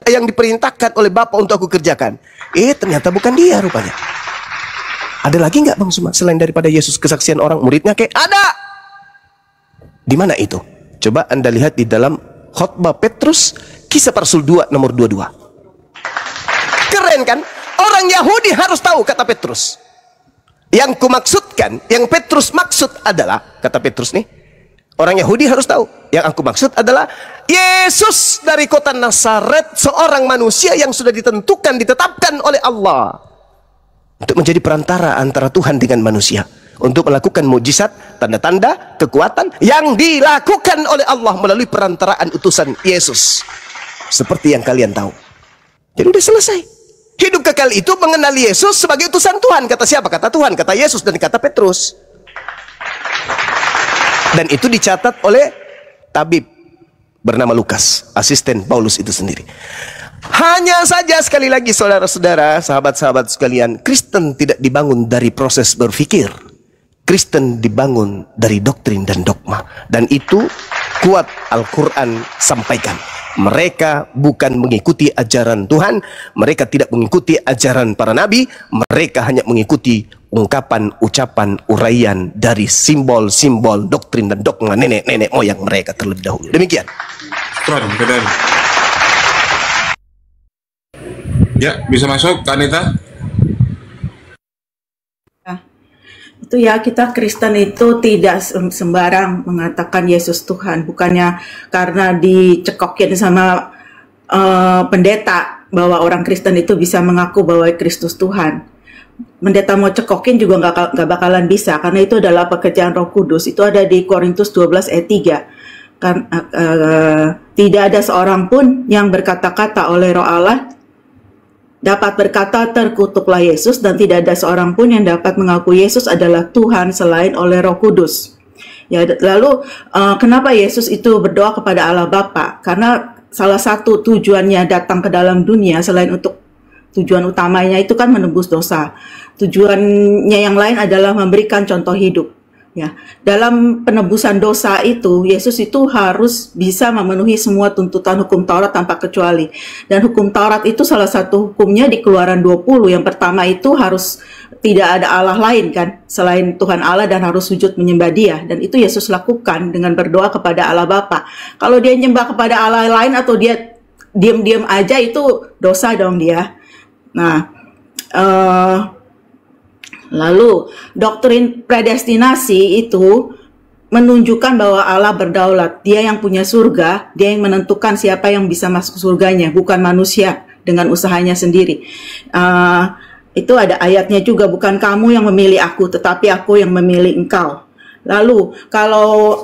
yang diperintahkan oleh Bapa untuk aku kerjakan. Ternyata bukan dia rupanya. Ada lagi nggak Bang Suma selain daripada Yesus kesaksian orang muridnya? Ada. Di mana itu? Coba Anda lihat di dalam khotbah Petrus, Kisah para Rasul 2 nomor 22. Keren kan? Orang Yahudi harus tahu, kata Petrus. Yang kumaksudkan, yang Petrus maksud adalah, kata Petrus nih, orang Yahudi harus tahu. Yang aku maksud adalah Yesus dari kota Nazaret, seorang manusia yang sudah ditentukan, ditetapkan oleh Allah untuk menjadi perantara antara Tuhan dengan manusia, untuk melakukan mujizat, tanda-tanda, kekuatan yang dilakukan oleh Allah melalui perantaraan utusan Yesus. Seperti yang kalian tahu. Jadi udah selesai. Hidup kekal itu mengenal Yesus sebagai utusan Tuhan. Kata siapa? Kata Tuhan, kata Yesus, dan kata Petrus. Dan itu dicatat oleh tabib bernama Lukas, asisten Paulus itu sendiri. Hanya saja sekali lagi saudara-saudara, sahabat-sahabat sekalian, Kristen tidak dibangun dari proses berpikir. Kristen dibangun dari doktrin dan dogma. Dan itu kuat Al-Quran sampaikan. Mereka bukan mengikuti ajaran Tuhan, mereka tidak mengikuti ajaran para nabi, mereka hanya mengikuti ungkapan, ucapan, uraian dari simbol-simbol, doktrin dan dogma nenek-nenek moyang mereka terlebih dahulu. Demikian. Ya, bisa masuk, Kanita. Itu ya, kita Kristen itu tidak sembarang mengatakan Yesus Tuhan. Bukannya karena dicekokin sama pendeta bahwa orang Kristen itu bisa mengaku bahwa Kristus Tuhan. Pendeta mau cekokin juga nggak bakalan bisa, karena itu adalah pekerjaan Roh Kudus. Itu ada di Korintus 12 ayat 3. Tidak ada seorang pun yang berkata-kata oleh Roh Allah dapat berkata terkutuklah Yesus, dan tidak ada seorang pun yang dapat mengaku Yesus adalah Tuhan selain oleh Roh Kudus. Ya, lalu kenapa Yesus itu berdoa kepada Allah Bapa? Karena salah satu tujuannya datang ke dalam dunia selain untuk tujuan utamanya itu kan menebus dosa. Tujuannya yang lain adalah memberikan contoh hidup. Ya, dalam penebusan dosa itu, Yesus itu harus bisa memenuhi semua tuntutan hukum Taurat tanpa kecuali. Dan hukum Taurat itu salah satu hukumnya di Keluaran 20. Yang pertama itu harus tidak ada Allah lain kan, selain Tuhan Allah, dan harus sujud menyembah Dia. Dan itu Yesus lakukan dengan berdoa kepada Allah Bapa. Kalau dia nyembah kepada Allah lain atau dia diam-diam aja, itu dosa dong dia. Nah, lalu doktrin predestinasi itu menunjukkan bahwa Allah berdaulat. Dia yang punya surga, dia yang menentukan siapa yang bisa masuk surganya, bukan manusia dengan usahanya sendiri. Itu ada ayatnya juga, bukan kamu yang memilih aku, tetapi aku yang memilih engkau. Lalu kalau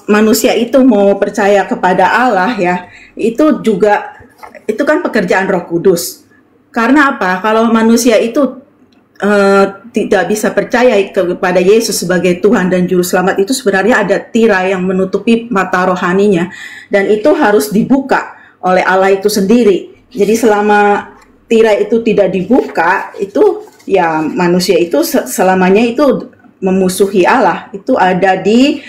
manusia itu mau percaya kepada Allah ya, itu juga itu kan pekerjaan Roh Kudus. Karena apa? Kalau manusia itu tidak bisa percaya kepada Yesus sebagai Tuhan dan Juru Selamat, itu sebenarnya ada tirai yang menutupi mata rohaninya, dan itu harus dibuka oleh Allah itu sendiri. Jadi selama tirai itu tidak dibuka, itu ya manusia itu selamanya itu memusuhi Allah. Itu ada di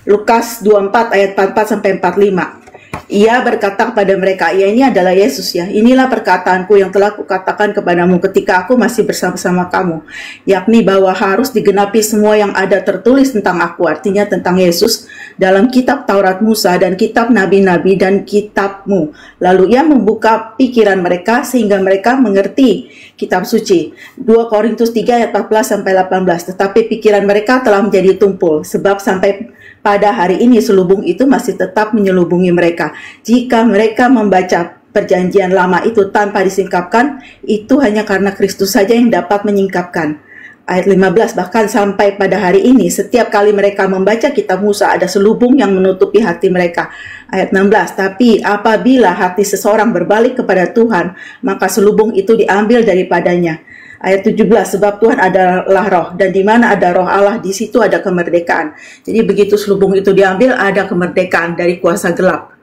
Lukas 24 ayat 44 sampai 45. Ia berkata kepada mereka, ia ini adalah Yesus ya, inilah perkataanku yang telah kukatakan kepadamu ketika aku masih bersama-sama kamu, yakni bahwa harus digenapi semua yang ada tertulis tentang aku, artinya tentang Yesus, dalam kitab Taurat Musa dan kitab Nabi-Nabi dan kitabmu. Lalu ia membuka pikiran mereka sehingga mereka mengerti kitab suci. 2 Korintus 3 ayat 14 sampai 18. Tetapi pikiran mereka telah menjadi tumpul, sebab sampai pada hari ini selubung itu masih tetap menyelubungi mereka. Jika mereka membaca perjanjian lama itu tanpa disingkapkan, itu hanya karena Kristus saja yang dapat menyingkapkan. Ayat 15, bahkan sampai pada hari ini, setiap kali mereka membaca kitab Musa, ada selubung yang menutupi hati mereka. Ayat 16, tapi apabila hati seseorang berbalik kepada Tuhan, maka selubung itu diambil daripadanya. Ayat 17, sebab Tuhan adalah roh, dan di mana ada roh Allah, di situ ada kemerdekaan. Jadi begitu selubung itu diambil, ada kemerdekaan dari kuasa gelap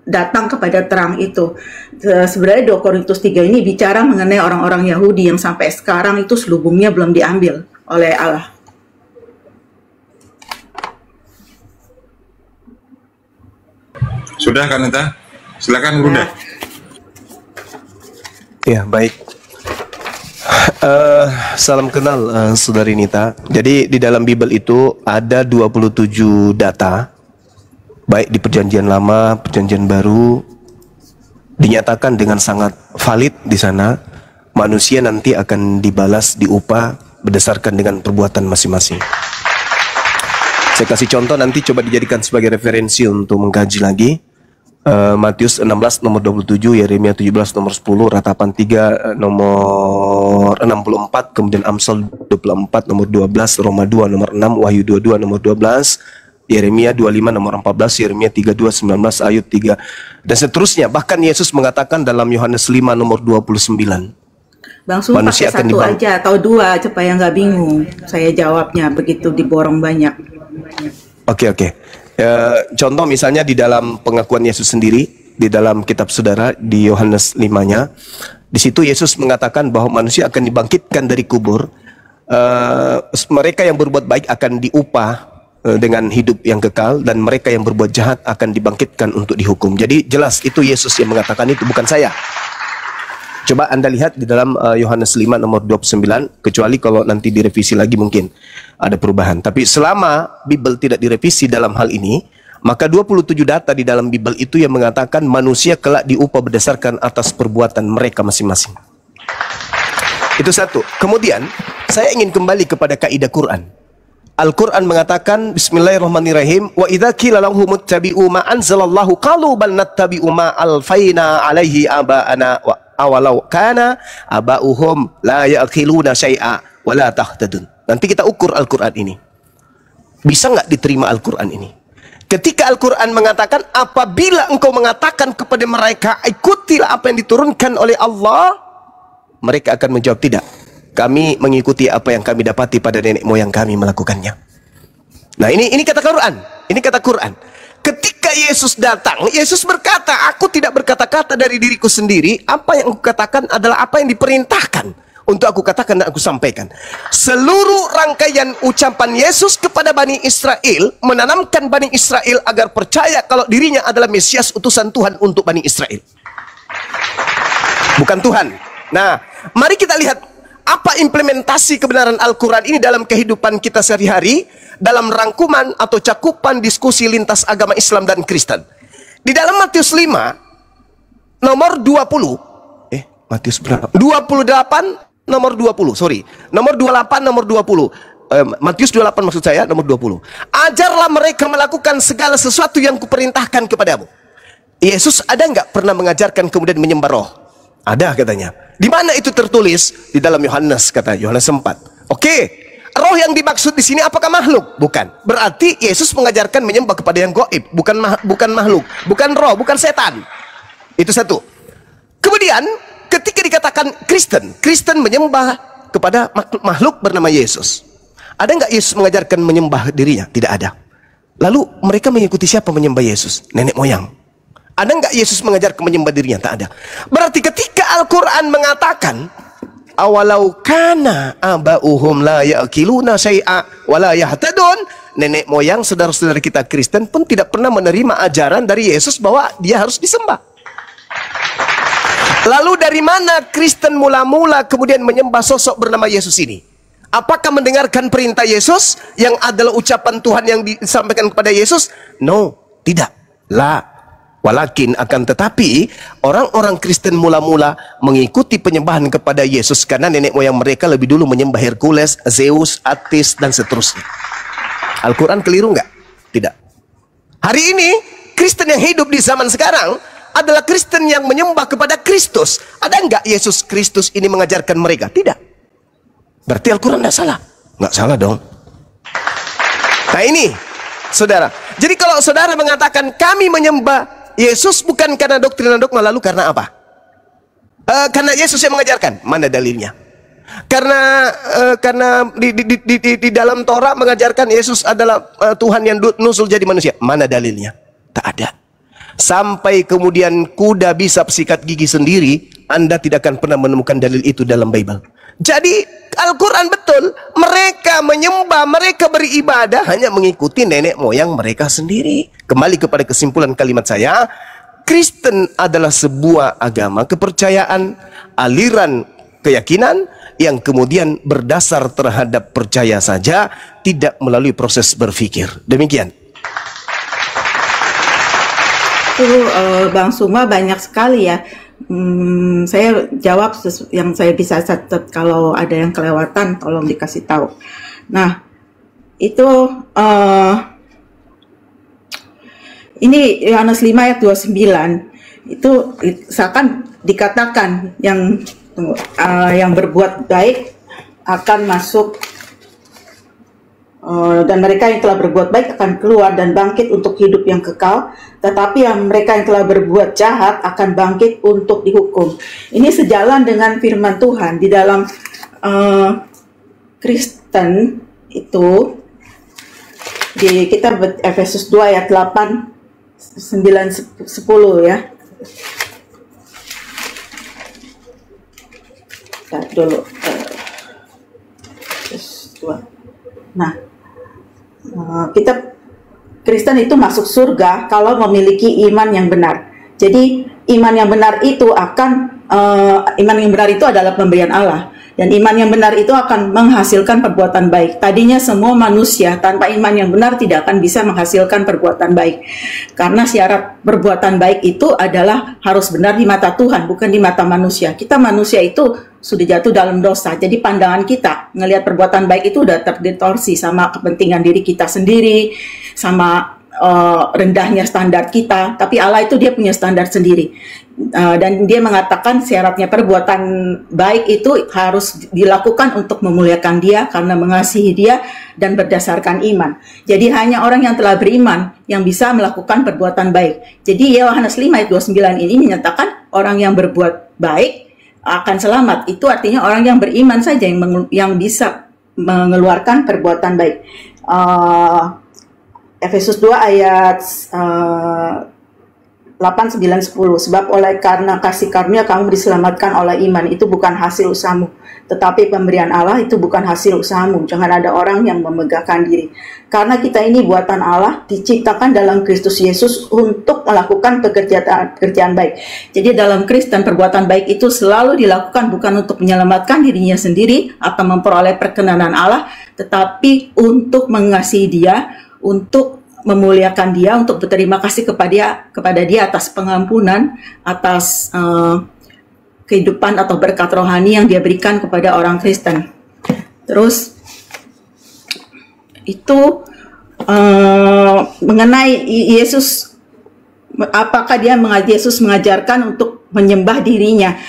datang kepada terang itu. Sebenarnya 2 Korintus 3 ini bicara mengenai orang-orang Yahudi yang sampai sekarang itu selubungnya belum diambil oleh Allah. Sudah kan Nita? Silakan Bunda. Ya, baik. Salam kenal Saudari Nita. Jadi di dalam Bible itu ada 27 data, baik di perjanjian lama, perjanjian baru, dinyatakan dengan sangat valid di sana. Manusia nanti akan dibalas, diupah berdasarkan dengan perbuatan masing-masing. Saya kasih contoh, nanti coba dijadikan sebagai referensi untuk mengkaji lagi. Matius 16 nomor 27, Yeremia 17 nomor 10, Ratapan 3 nomor 64, kemudian Amsal 24 nomor 12, Roma 2 nomor 6, Wahyu 22 nomor 12, Yeremia 25 nomor 14, Yeremia 32 19, Ayub 3 dan seterusnya. Bahkan Yesus mengatakan dalam Yohanes 5 nomor 29. Bang Sum pakai satu aja atau dua supaya nggak bingung. Saya jawabnya begitu diborong banyak. Oke. Contoh misalnya di dalam pengakuan Yesus sendiri di dalam kitab saudara di Yohanes 5-nya, di situ Yesus mengatakan bahwa manusia akan dibangkitkan dari kubur. Mereka yang berbuat baik akan diupah dengan hidup yang kekal, dan mereka yang berbuat jahat akan dibangkitkan untuk dihukum. Jadi jelas itu Yesus yang mengatakan itu, bukan saya. Coba Anda lihat di dalam Yohanes 5 nomor 29, kecuali kalau nanti direvisi lagi mungkin ada perubahan. Tapi selama Bible tidak direvisi dalam hal ini, maka 27 data di dalam Bible itu yang mengatakan manusia kelak diupah berdasarkan atas perbuatan mereka masing-masing. Itu satu. Kemudian saya ingin kembali kepada kaidah Quran. Al-Quran mengatakan bismillahirrahmanirrahim, wa idza qila lahum ittabi'u ma anzalallahu qalu bal nattabi'u ma alfaina alaihi aba'ana wa awalau kana aba'uhum la ya'qiluna syai'a wa la tahtadun. Nanti kita ukur Al-Quran ini. Bisa nggak diterima Al-Quran ini? Ketika Al-Quran mengatakan apabila engkau mengatakan kepada mereka ikutilah apa yang diturunkan oleh Allah, mereka akan menjawab tidak. Kami mengikuti apa yang kami dapati pada nenek moyang kami melakukannya. Nah ini kata Quran. Ini kata Quran. Ketika Yesus datang, Yesus berkata, aku tidak berkata-kata dari diriku sendiri. Apa yang aku katakan adalah apa yang diperintahkan untuk aku katakan dan aku sampaikan. Seluruh rangkaian ucapan Yesus kepada Bani Israel menanamkan Bani Israel agar percaya kalau dirinya adalah Mesias utusan Tuhan untuk Bani Israel, bukan Tuhan. Nah, mari kita lihat apa implementasi kebenaran Al-Quran ini dalam kehidupan kita sehari-hari, dalam rangkuman atau cakupan diskusi lintas agama Islam dan Kristen. Di dalam Matius 5 nomor 20, Matius berapa? 28 nomor 20, sorry. Nomor 28 nomor 20. Matius 28 maksud saya, nomor 20. Ajarlah mereka melakukan segala sesuatu yang kuperintahkan kepadamu. Yesus ada nggak pernah mengajarkan kemudian menyembah roh? Ada katanya. Di mana itu tertulis? Di dalam Yohanes, kata Yohanes 4. Oke, roh yang dimaksud di sini apakah makhluk? Bukan. Berarti Yesus mengajarkan menyembah kepada yang gaib, bukan makhluk, bukan roh, bukan setan. Itu satu. Kemudian ketika dikatakan Kristen menyembah kepada makhluk bernama Yesus. Ada nggak Yesus mengajarkan menyembah dirinya? Tidak ada. Lalu mereka mengikuti siapa menyembah Yesus? Nenek moyang. Ada nggak Yesus mengajarkan menyembah dirinya? Tak ada. Berarti ketika Al-Quran mengatakan awalau kana abauhum la ya'kiluna syai'a wa la yahtadun, nenek moyang saudara-saudara kita Kristen pun tidak pernah menerima ajaran dari Yesus bahwa dia harus disembah. Lalu dari mana Kristen mula-mula kemudian menyembah sosok bernama Yesus ini? Apakah mendengarkan perintah Yesus yang adalah ucapan Tuhan yang disampaikan kepada Yesus? No, tidak. La. Walakin akan tetapi orang-orang Kristen mula-mula mengikuti penyembahan kepada Yesus karena nenek moyang mereka lebih dulu menyembah Hercules, Zeus, Attis, dan seterusnya. Al-Quran keliru nggak? Tidak. Hari ini Kristen yang hidup di zaman sekarang adalah Kristen yang menyembah kepada Kristus. Ada nggak Yesus Kristus ini mengajarkan mereka? Tidak. Berarti Al-Quran nggak salah? Nggak salah dong. Nah ini, saudara. Jadi kalau saudara mengatakan kami menyembah Yesus bukan karena doktrin dogma, lalu karena apa? Karena Yesus yang mengajarkan. Mana dalilnya? Karena di dalam Torah mengajarkan Yesus adalah Tuhan yang nusul jadi manusia. Mana dalilnya? Tak ada. Sampai kemudian kuda bisa sikat gigi sendiri, Anda tidak akan pernah menemukan dalil itu dalam Bible. Jadi Al-Quran betul, mereka menyembah, mereka beribadah hanya mengikuti nenek moyang mereka sendiri. Kembali kepada kesimpulan kalimat saya, Kristen adalah sebuah agama kepercayaan, aliran keyakinan yang kemudian berdasar terhadap percaya saja, tidak melalui proses berpikir. Demikian. Bang Suma banyak sekali ya. Saya jawab yang saya bisa catat, kalau ada yang kelewatan tolong dikasih tahu. Nah, itu ini Yohanes 5 ayat 29 itu seakan dikatakan yang berbuat baik akan masuk dan mereka yang telah berbuat baik akan keluar dan bangkit untuk hidup yang kekal, tetapi yang mereka yang telah berbuat jahat akan bangkit untuk dihukum. Ini sejalan dengan firman Tuhan di dalam Kristen itu di kitab Efesus 2 ayat 8, 9, 10 ya. Kita dulu Efesus 2. Nah, kita Kristen itu masuk surga kalau memiliki iman yang benar. Jadi iman yang benar itu adalah pemberian Allah, dan iman yang benar itu akan menghasilkan perbuatan baik. Tadinya semua manusia tanpa iman yang benar tidak akan bisa menghasilkan perbuatan baik, karena syarat perbuatan baik itu adalah harus benar di mata Tuhan, bukan di mata manusia. Kita manusia itu sudah jatuh dalam dosa, jadi pandangan kita ngelihat perbuatan baik itu udah terdistorsi sama kepentingan diri kita sendiri, sama rendahnya standar kita. Tapi Allah itu dia punya standar sendiri, dan dia mengatakan syaratnya perbuatan baik itu harus dilakukan untuk memuliakan dia karena mengasihi dia dan berdasarkan iman. Jadi hanya orang yang telah beriman yang bisa melakukan perbuatan baik. Jadi Yohanes 5 ayat 29 ini menyatakan orang yang berbuat baik akan selamat. Itu artinya orang yang beriman saja yang bisa mengeluarkan perbuatan baik. Efesus 2 ayat 8, 9, 10. Sebab karena kasih karunia kamu diselamatkan oleh iman. Itu bukan hasil usahamu, tetapi pemberian Allah. Itu bukan hasil usahamu. Jangan ada orang yang memegahkan diri. Karena kita ini buatan Allah, diciptakan dalam Kristus Yesus untuk melakukan pekerjaan baik. Jadi dalam Kristen perbuatan baik itu selalu dilakukan bukan untuk menyelamatkan dirinya sendiri atau memperoleh perkenanan Allah, tetapi untuk mengasihi dia, untuk memuliakan dia, untuk berterima kasih kepada dia atas pengampunan, atas kehidupan atau berkat rohani yang dia berikan kepada orang Kristen. Terus itu mengenai Yesus, apakah Yesus mengajarkan untuk menyembah dirinya?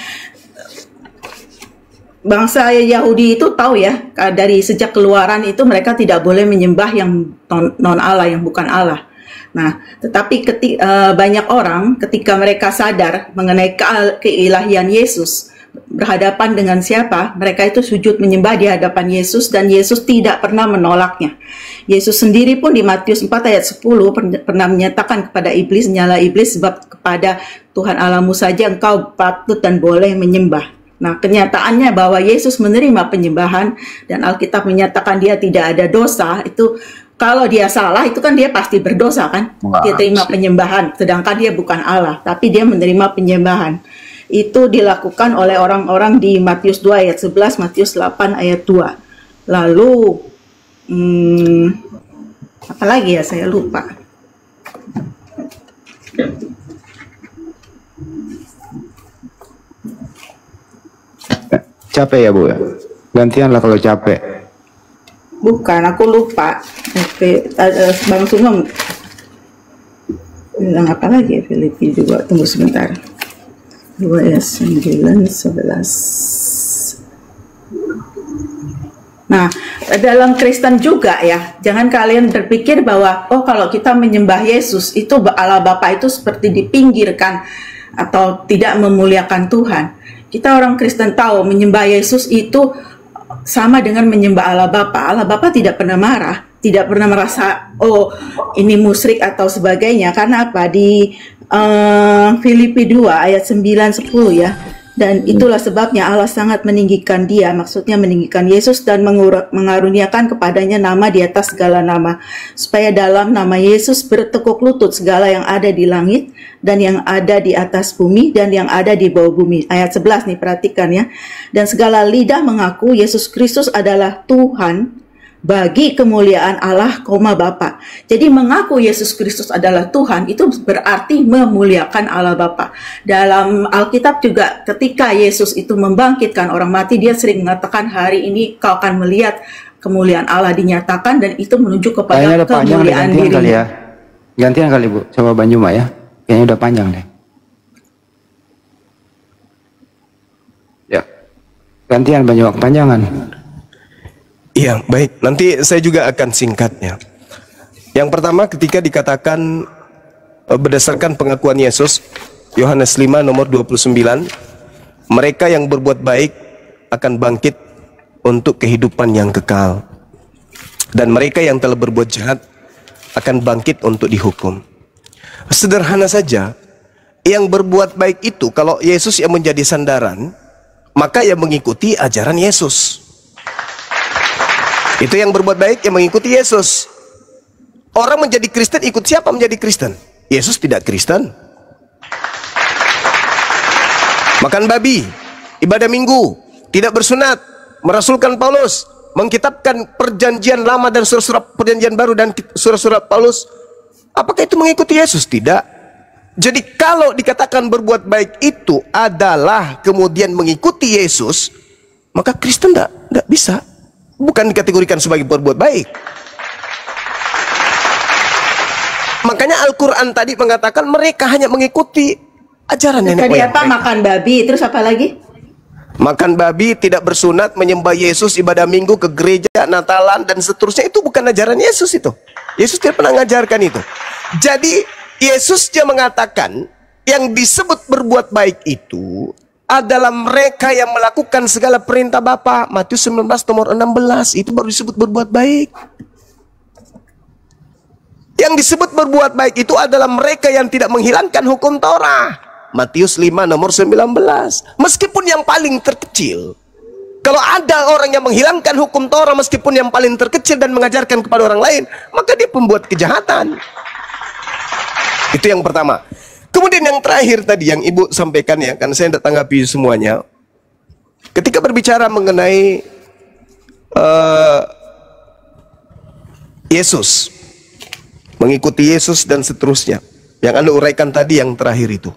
bangsa Yahudi itu tahu ya, dari sejak keluaran itu mereka tidak boleh menyembah yang non Allah, yang bukan Allah. Nah, tetapi banyak orang ketika mereka sadar mengenai keilahian Yesus, berhadapan dengan siapa, mereka itu sujud menyembah di hadapan Yesus, dan Yesus tidak pernah menolaknya. Yesus sendiri pun di Matius 4 ayat 10 pernah menyatakan kepada iblis, nyala iblis, sebab kepada Tuhan Allahmu saja engkau patut dan boleh menyembah. Nah, kenyataannya bahwa Yesus menerima penyembahan, dan Alkitab menyatakan dia tidak ada dosa. Itu kalau dia salah, itu kan dia pasti berdosa kan. Dia terima penyembahan, sedangkan dia bukan Allah, tapi dia menerima penyembahan. Itu dilakukan oleh orang-orang di Matius 2 ayat 11, Matius 8 ayat 2. Lalu apa lagi ya, saya lupa. Capek ya Bu ya? Gantian lah kalau capek. Bukan, aku lupa. Bang Sungguh bilang apa lagi ya, Filipi juga. Tunggu sebentar. 2 ayat 9, 11. Nah, dalam Kristen juga ya, jangan kalian berpikir bahwa oh kalau kita menyembah Yesus itu Allah Bapa itu seperti dipinggirkan atau tidak memuliakan Tuhan. Kita orang Kristen tahu menyembah Yesus itu sama dengan menyembah Allah Bapa. Allah Bapa tidak pernah marah, tidak pernah merasa oh ini musyrik atau sebagainya. Karena apa? Di Filipi 2 ayat 9-10 ya. Dan itulah sebabnya Allah sangat meninggikan dia, maksudnya meninggikan Yesus, dan mengaruniakan kepadanya nama di atas segala nama, supaya dalam nama Yesus bertekuk lutut segala yang ada di langit dan yang ada di atas bumi dan yang ada di bawah bumi. Ayat 11 nih, perhatikan ya. Dan segala lidah mengaku Yesus Kristus adalah Tuhan bagi kemuliaan Allah, Bapa. Jadi mengaku Yesus Kristus adalah Tuhan itu berarti memuliakan Allah Bapa. Dalam Alkitab juga ketika Yesus itu membangkitkan orang mati, dia sering mengatakan hari ini kau akan melihat kemuliaan Allah dinyatakan, dan itu menunjuk kepada kemuliaan diri. Kali ya. Gantian kali Bu, coba Banjuma ya. Kayaknya udah panjang deh. Ya. Gantian Banjuma, kepanjangan. Iya, baik. Nanti saya juga akan singkatnya. Yang pertama ketika dikatakan berdasarkan pengakuan Yesus, Yohanes 5 nomor 29, mereka yang berbuat baik akan bangkit untuk kehidupan yang kekal. Dan mereka yang telah berbuat jahat akan bangkit untuk dihukum. Sederhana saja, yang berbuat baik itu kalau Yesus yang menjadi sandaran, maka yang mengikuti ajaran Yesus. Itu yang berbuat baik yang mengikuti Yesus. Orang menjadi Kristen ikut siapa menjadi Kristen? Yesus tidak Kristen. Makan babi, ibadah minggu, tidak bersunat, merasulkan Paulus, mengkitabkan perjanjian lama dan surat-surat perjanjian baru dan surat-surat Paulus. Apakah itu mengikuti Yesus? Tidak. Jadi kalau dikatakan berbuat baik itu adalah kemudian mengikuti Yesus, maka Kristen tidak bisa. Bukan dikategorikan sebagai berbuat baik. Makanya Al-Quran tadi mengatakan mereka hanya mengikuti ajaran nenek moyang. Tadi apa? Makan babi, terus apa lagi? Makan babi, tidak bersunat, menyembah Yesus, ibadah minggu, ke gereja, Natalan, dan seterusnya. Itu bukan ajaran Yesus itu. Yesus tidak pernah mengajarkan itu. Jadi Yesus dia mengatakan yang disebut berbuat baik itu adalah mereka yang melakukan segala perintah Bapa. Matius 19 nomor 16, itu baru disebut berbuat baik. Yang disebut berbuat baik itu adalah mereka yang tidak menghilangkan hukum Torah. Matius 5 nomor 19. Meskipun yang paling terkecil, kalau ada orang yang menghilangkan hukum Torah meskipun yang paling terkecil dan mengajarkan kepada orang lain, maka dia pembuat kejahatan. Itu yang pertama. Kemudian yang terakhir tadi yang Ibu sampaikan ya, kan saya tidak tanggapi semuanya. Ketika berbicara mengenai Yesus, mengikuti Yesus dan seterusnya, yang Anda uraikan tadi yang terakhir itu.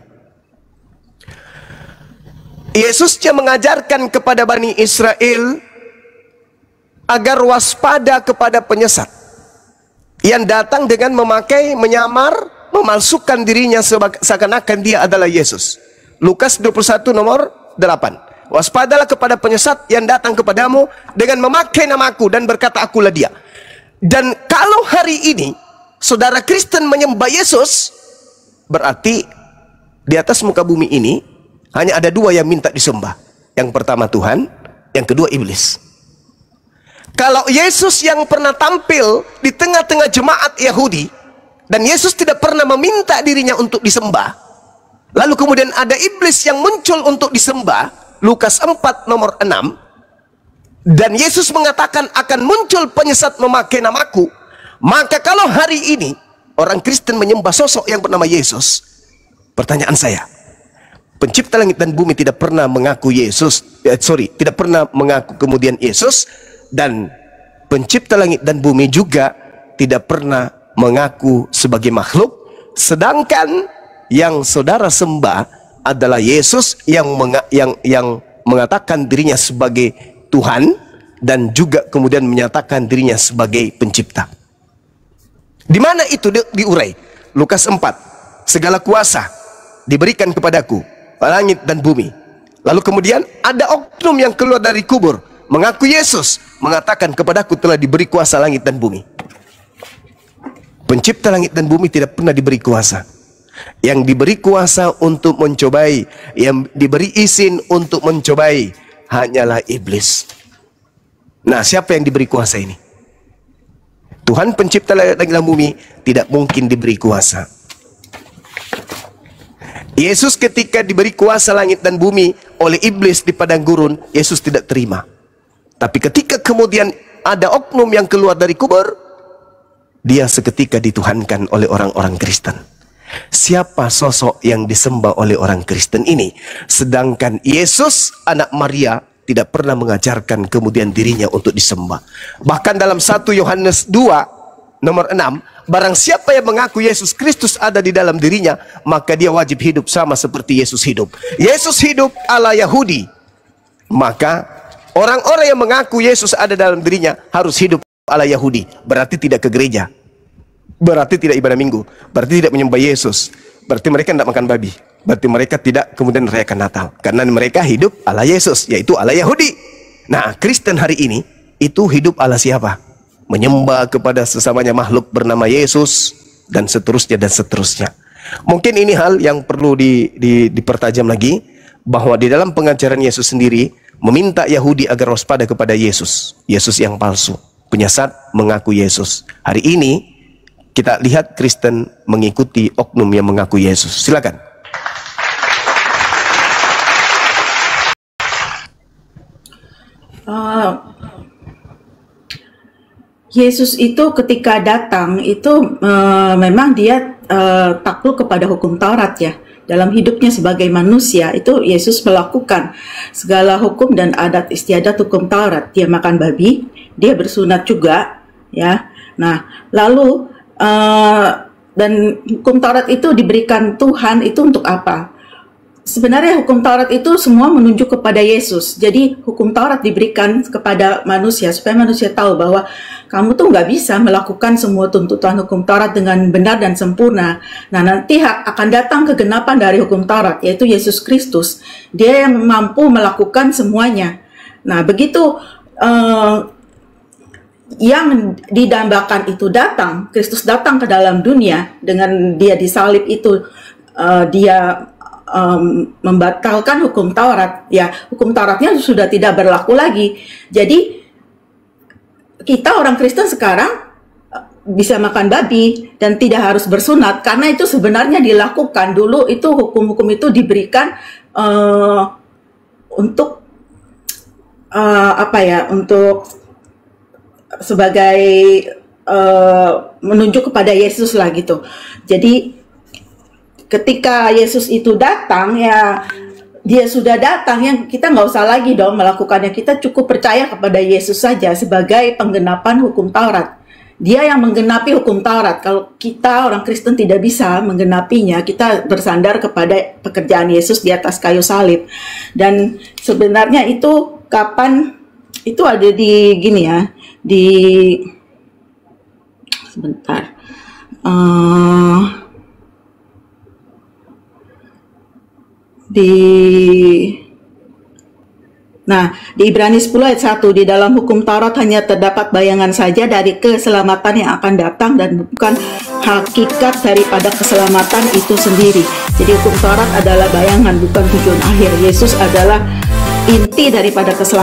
Yesus dia mengajarkan kepada Bani Israel agar waspada kepada penyesat yang datang dengan memakai, menyamar, memalsukan dirinya seakan-akan dia adalah Yesus. Lukas 21 nomor 8. waspadalah kepada penyesat yang datang kepadamu dengan memakai namaku dan berkata akulah dia. Dan kalau hari ini saudara Kristen menyembah Yesus, berarti di atas muka bumi ini hanya ada dua yang minta disembah. Yang pertama Tuhan, yang kedua iblis. Kalau Yesus yang pernah tampil di tengah-tengah jemaat Yahudi, dan Yesus tidak pernah meminta dirinya untuk disembah, lalu kemudian ada iblis yang muncul untuk disembah, Lukas 4 nomor 6, dan Yesus mengatakan akan muncul penyesat memakai namaku, maka kalau hari ini orang Kristen menyembah sosok yang bernama Yesus, pertanyaan saya, pencipta langit dan bumi tidak pernah mengaku Yesus, tidak pernah mengaku kemudian Yesus, dan pencipta langit dan bumi juga tidak pernah mengaku sebagai makhluk, sedangkan yang saudara sembah adalah Yesus yang mengatakan dirinya sebagai Tuhan dan juga kemudian menyatakan dirinya sebagai pencipta. Di mana itu diurai? Lukas 4, segala kuasa diberikan kepadaku, langit dan bumi. Lalu kemudian ada oknum yang keluar dari kubur, mengaku Yesus, mengatakan kepadaku telah diberi kuasa langit dan bumi. Pencipta langit dan bumi tidak pernah diberi kuasa. Yang diberi kuasa untuk mencobai, yang diberi izin untuk mencobai, hanyalah iblis. Nah, siapa yang diberi kuasa ini? Tuhan pencipta langit dan bumi tidak mungkin diberi kuasa. Yesus ketika diberi kuasa langit dan bumi oleh iblis di padang gurun, Yesus tidak terima. Tapi ketika kemudian ada oknum yang keluar dari kubur, dia seketika dituhankan oleh orang-orang Kristen. Siapa sosok yang disembah oleh orang Kristen ini? Sedangkan Yesus anak Maria tidak pernah mengajarkan kemudian dirinya untuk disembah. Bahkan dalam 1 Yohanes 2 nomor 6, barang siapa yang mengaku Yesus Kristus ada di dalam dirinya, maka dia wajib hidup sama seperti Yesus hidup. Yesus hidup ala Yahudi, maka orang-orang yang mengaku Yesus ada dalam dirinya harus hidup ala Yahudi. Berarti tidak ke gereja, berarti tidak ibadah minggu, berarti tidak menyembah Yesus, berarti mereka tidak makan babi, berarti mereka tidak kemudian merayakan Natal, karena mereka hidup ala Yesus, yaitu ala Yahudi. Nah, Kristen hari ini itu hidup ala siapa? Menyembah kepada sesamanya makhluk bernama Yesus, dan seterusnya dan seterusnya. Mungkin ini hal yang perlu dipertajam lagi, bahwa di dalam pengajaran Yesus sendiri meminta Yahudi agar waspada kepada Yesus, Yesus yang palsu, penyesat mengaku Yesus. Hari ini kita lihat Kristen mengikuti oknum yang mengaku Yesus. Silakan. Yesus itu ketika datang itu memang dia takluk kepada hukum Taurat ya. Dalam hidupnya sebagai manusia itu Yesus melakukan segala hukum dan adat istiadat hukum Taurat. Dia makan babi, dia bersunat juga ya. Nah, lalu dan hukum Taurat itu diberikan Tuhan itu untuk apa? Sebenarnya hukum Taurat itu semua menunjuk kepada Yesus. Jadi hukum Taurat diberikan kepada manusia supaya manusia tahu bahwa kamu tuh nggak bisa melakukan semua tuntutan hukum Taurat dengan benar dan sempurna. Nah, nanti akan datang kegenapan dari hukum Taurat, yaitu Yesus Kristus. Dia yang mampu melakukan semuanya. Nah, begitu yang didambakan itu datang, Kristus datang ke dalam dunia dengan dia disalib itu, dia membatalkan hukum Taurat. Ya, hukum Tauratnya sudah tidak berlaku lagi. Jadi kita orang Kristen sekarang bisa makan babi dan tidak harus bersunat karena itu sebenarnya dilakukan dulu. Itu hukum-hukum itu diberikan untuk untuk sebagai menunjuk kepada Yesus lah gitu. Jadi ketika Yesus itu datang ya, dia sudah datang, yang kita nggak usah lagi dong melakukannya. Kita cukup percaya kepada Yesus saja sebagai penggenapan hukum Taurat. Dia yang menggenapi hukum Taurat. Kalau kita orang Kristen tidak bisa menggenapinya, kita bersandar kepada pekerjaan Yesus di atas kayu salib. Dan sebenarnya itu kapan itu ada di gini ya, di sebentar. Di Nah, di Ibrani 10 ayat 1, di dalam hukum Taurat hanya terdapat bayangan saja dari keselamatan yang akan datang dan bukan hakikat daripada keselamatan itu sendiri. Jadi hukum Taurat adalah bayangan, bukan tujuan akhir. Yesus adalah inti daripada keselamatan.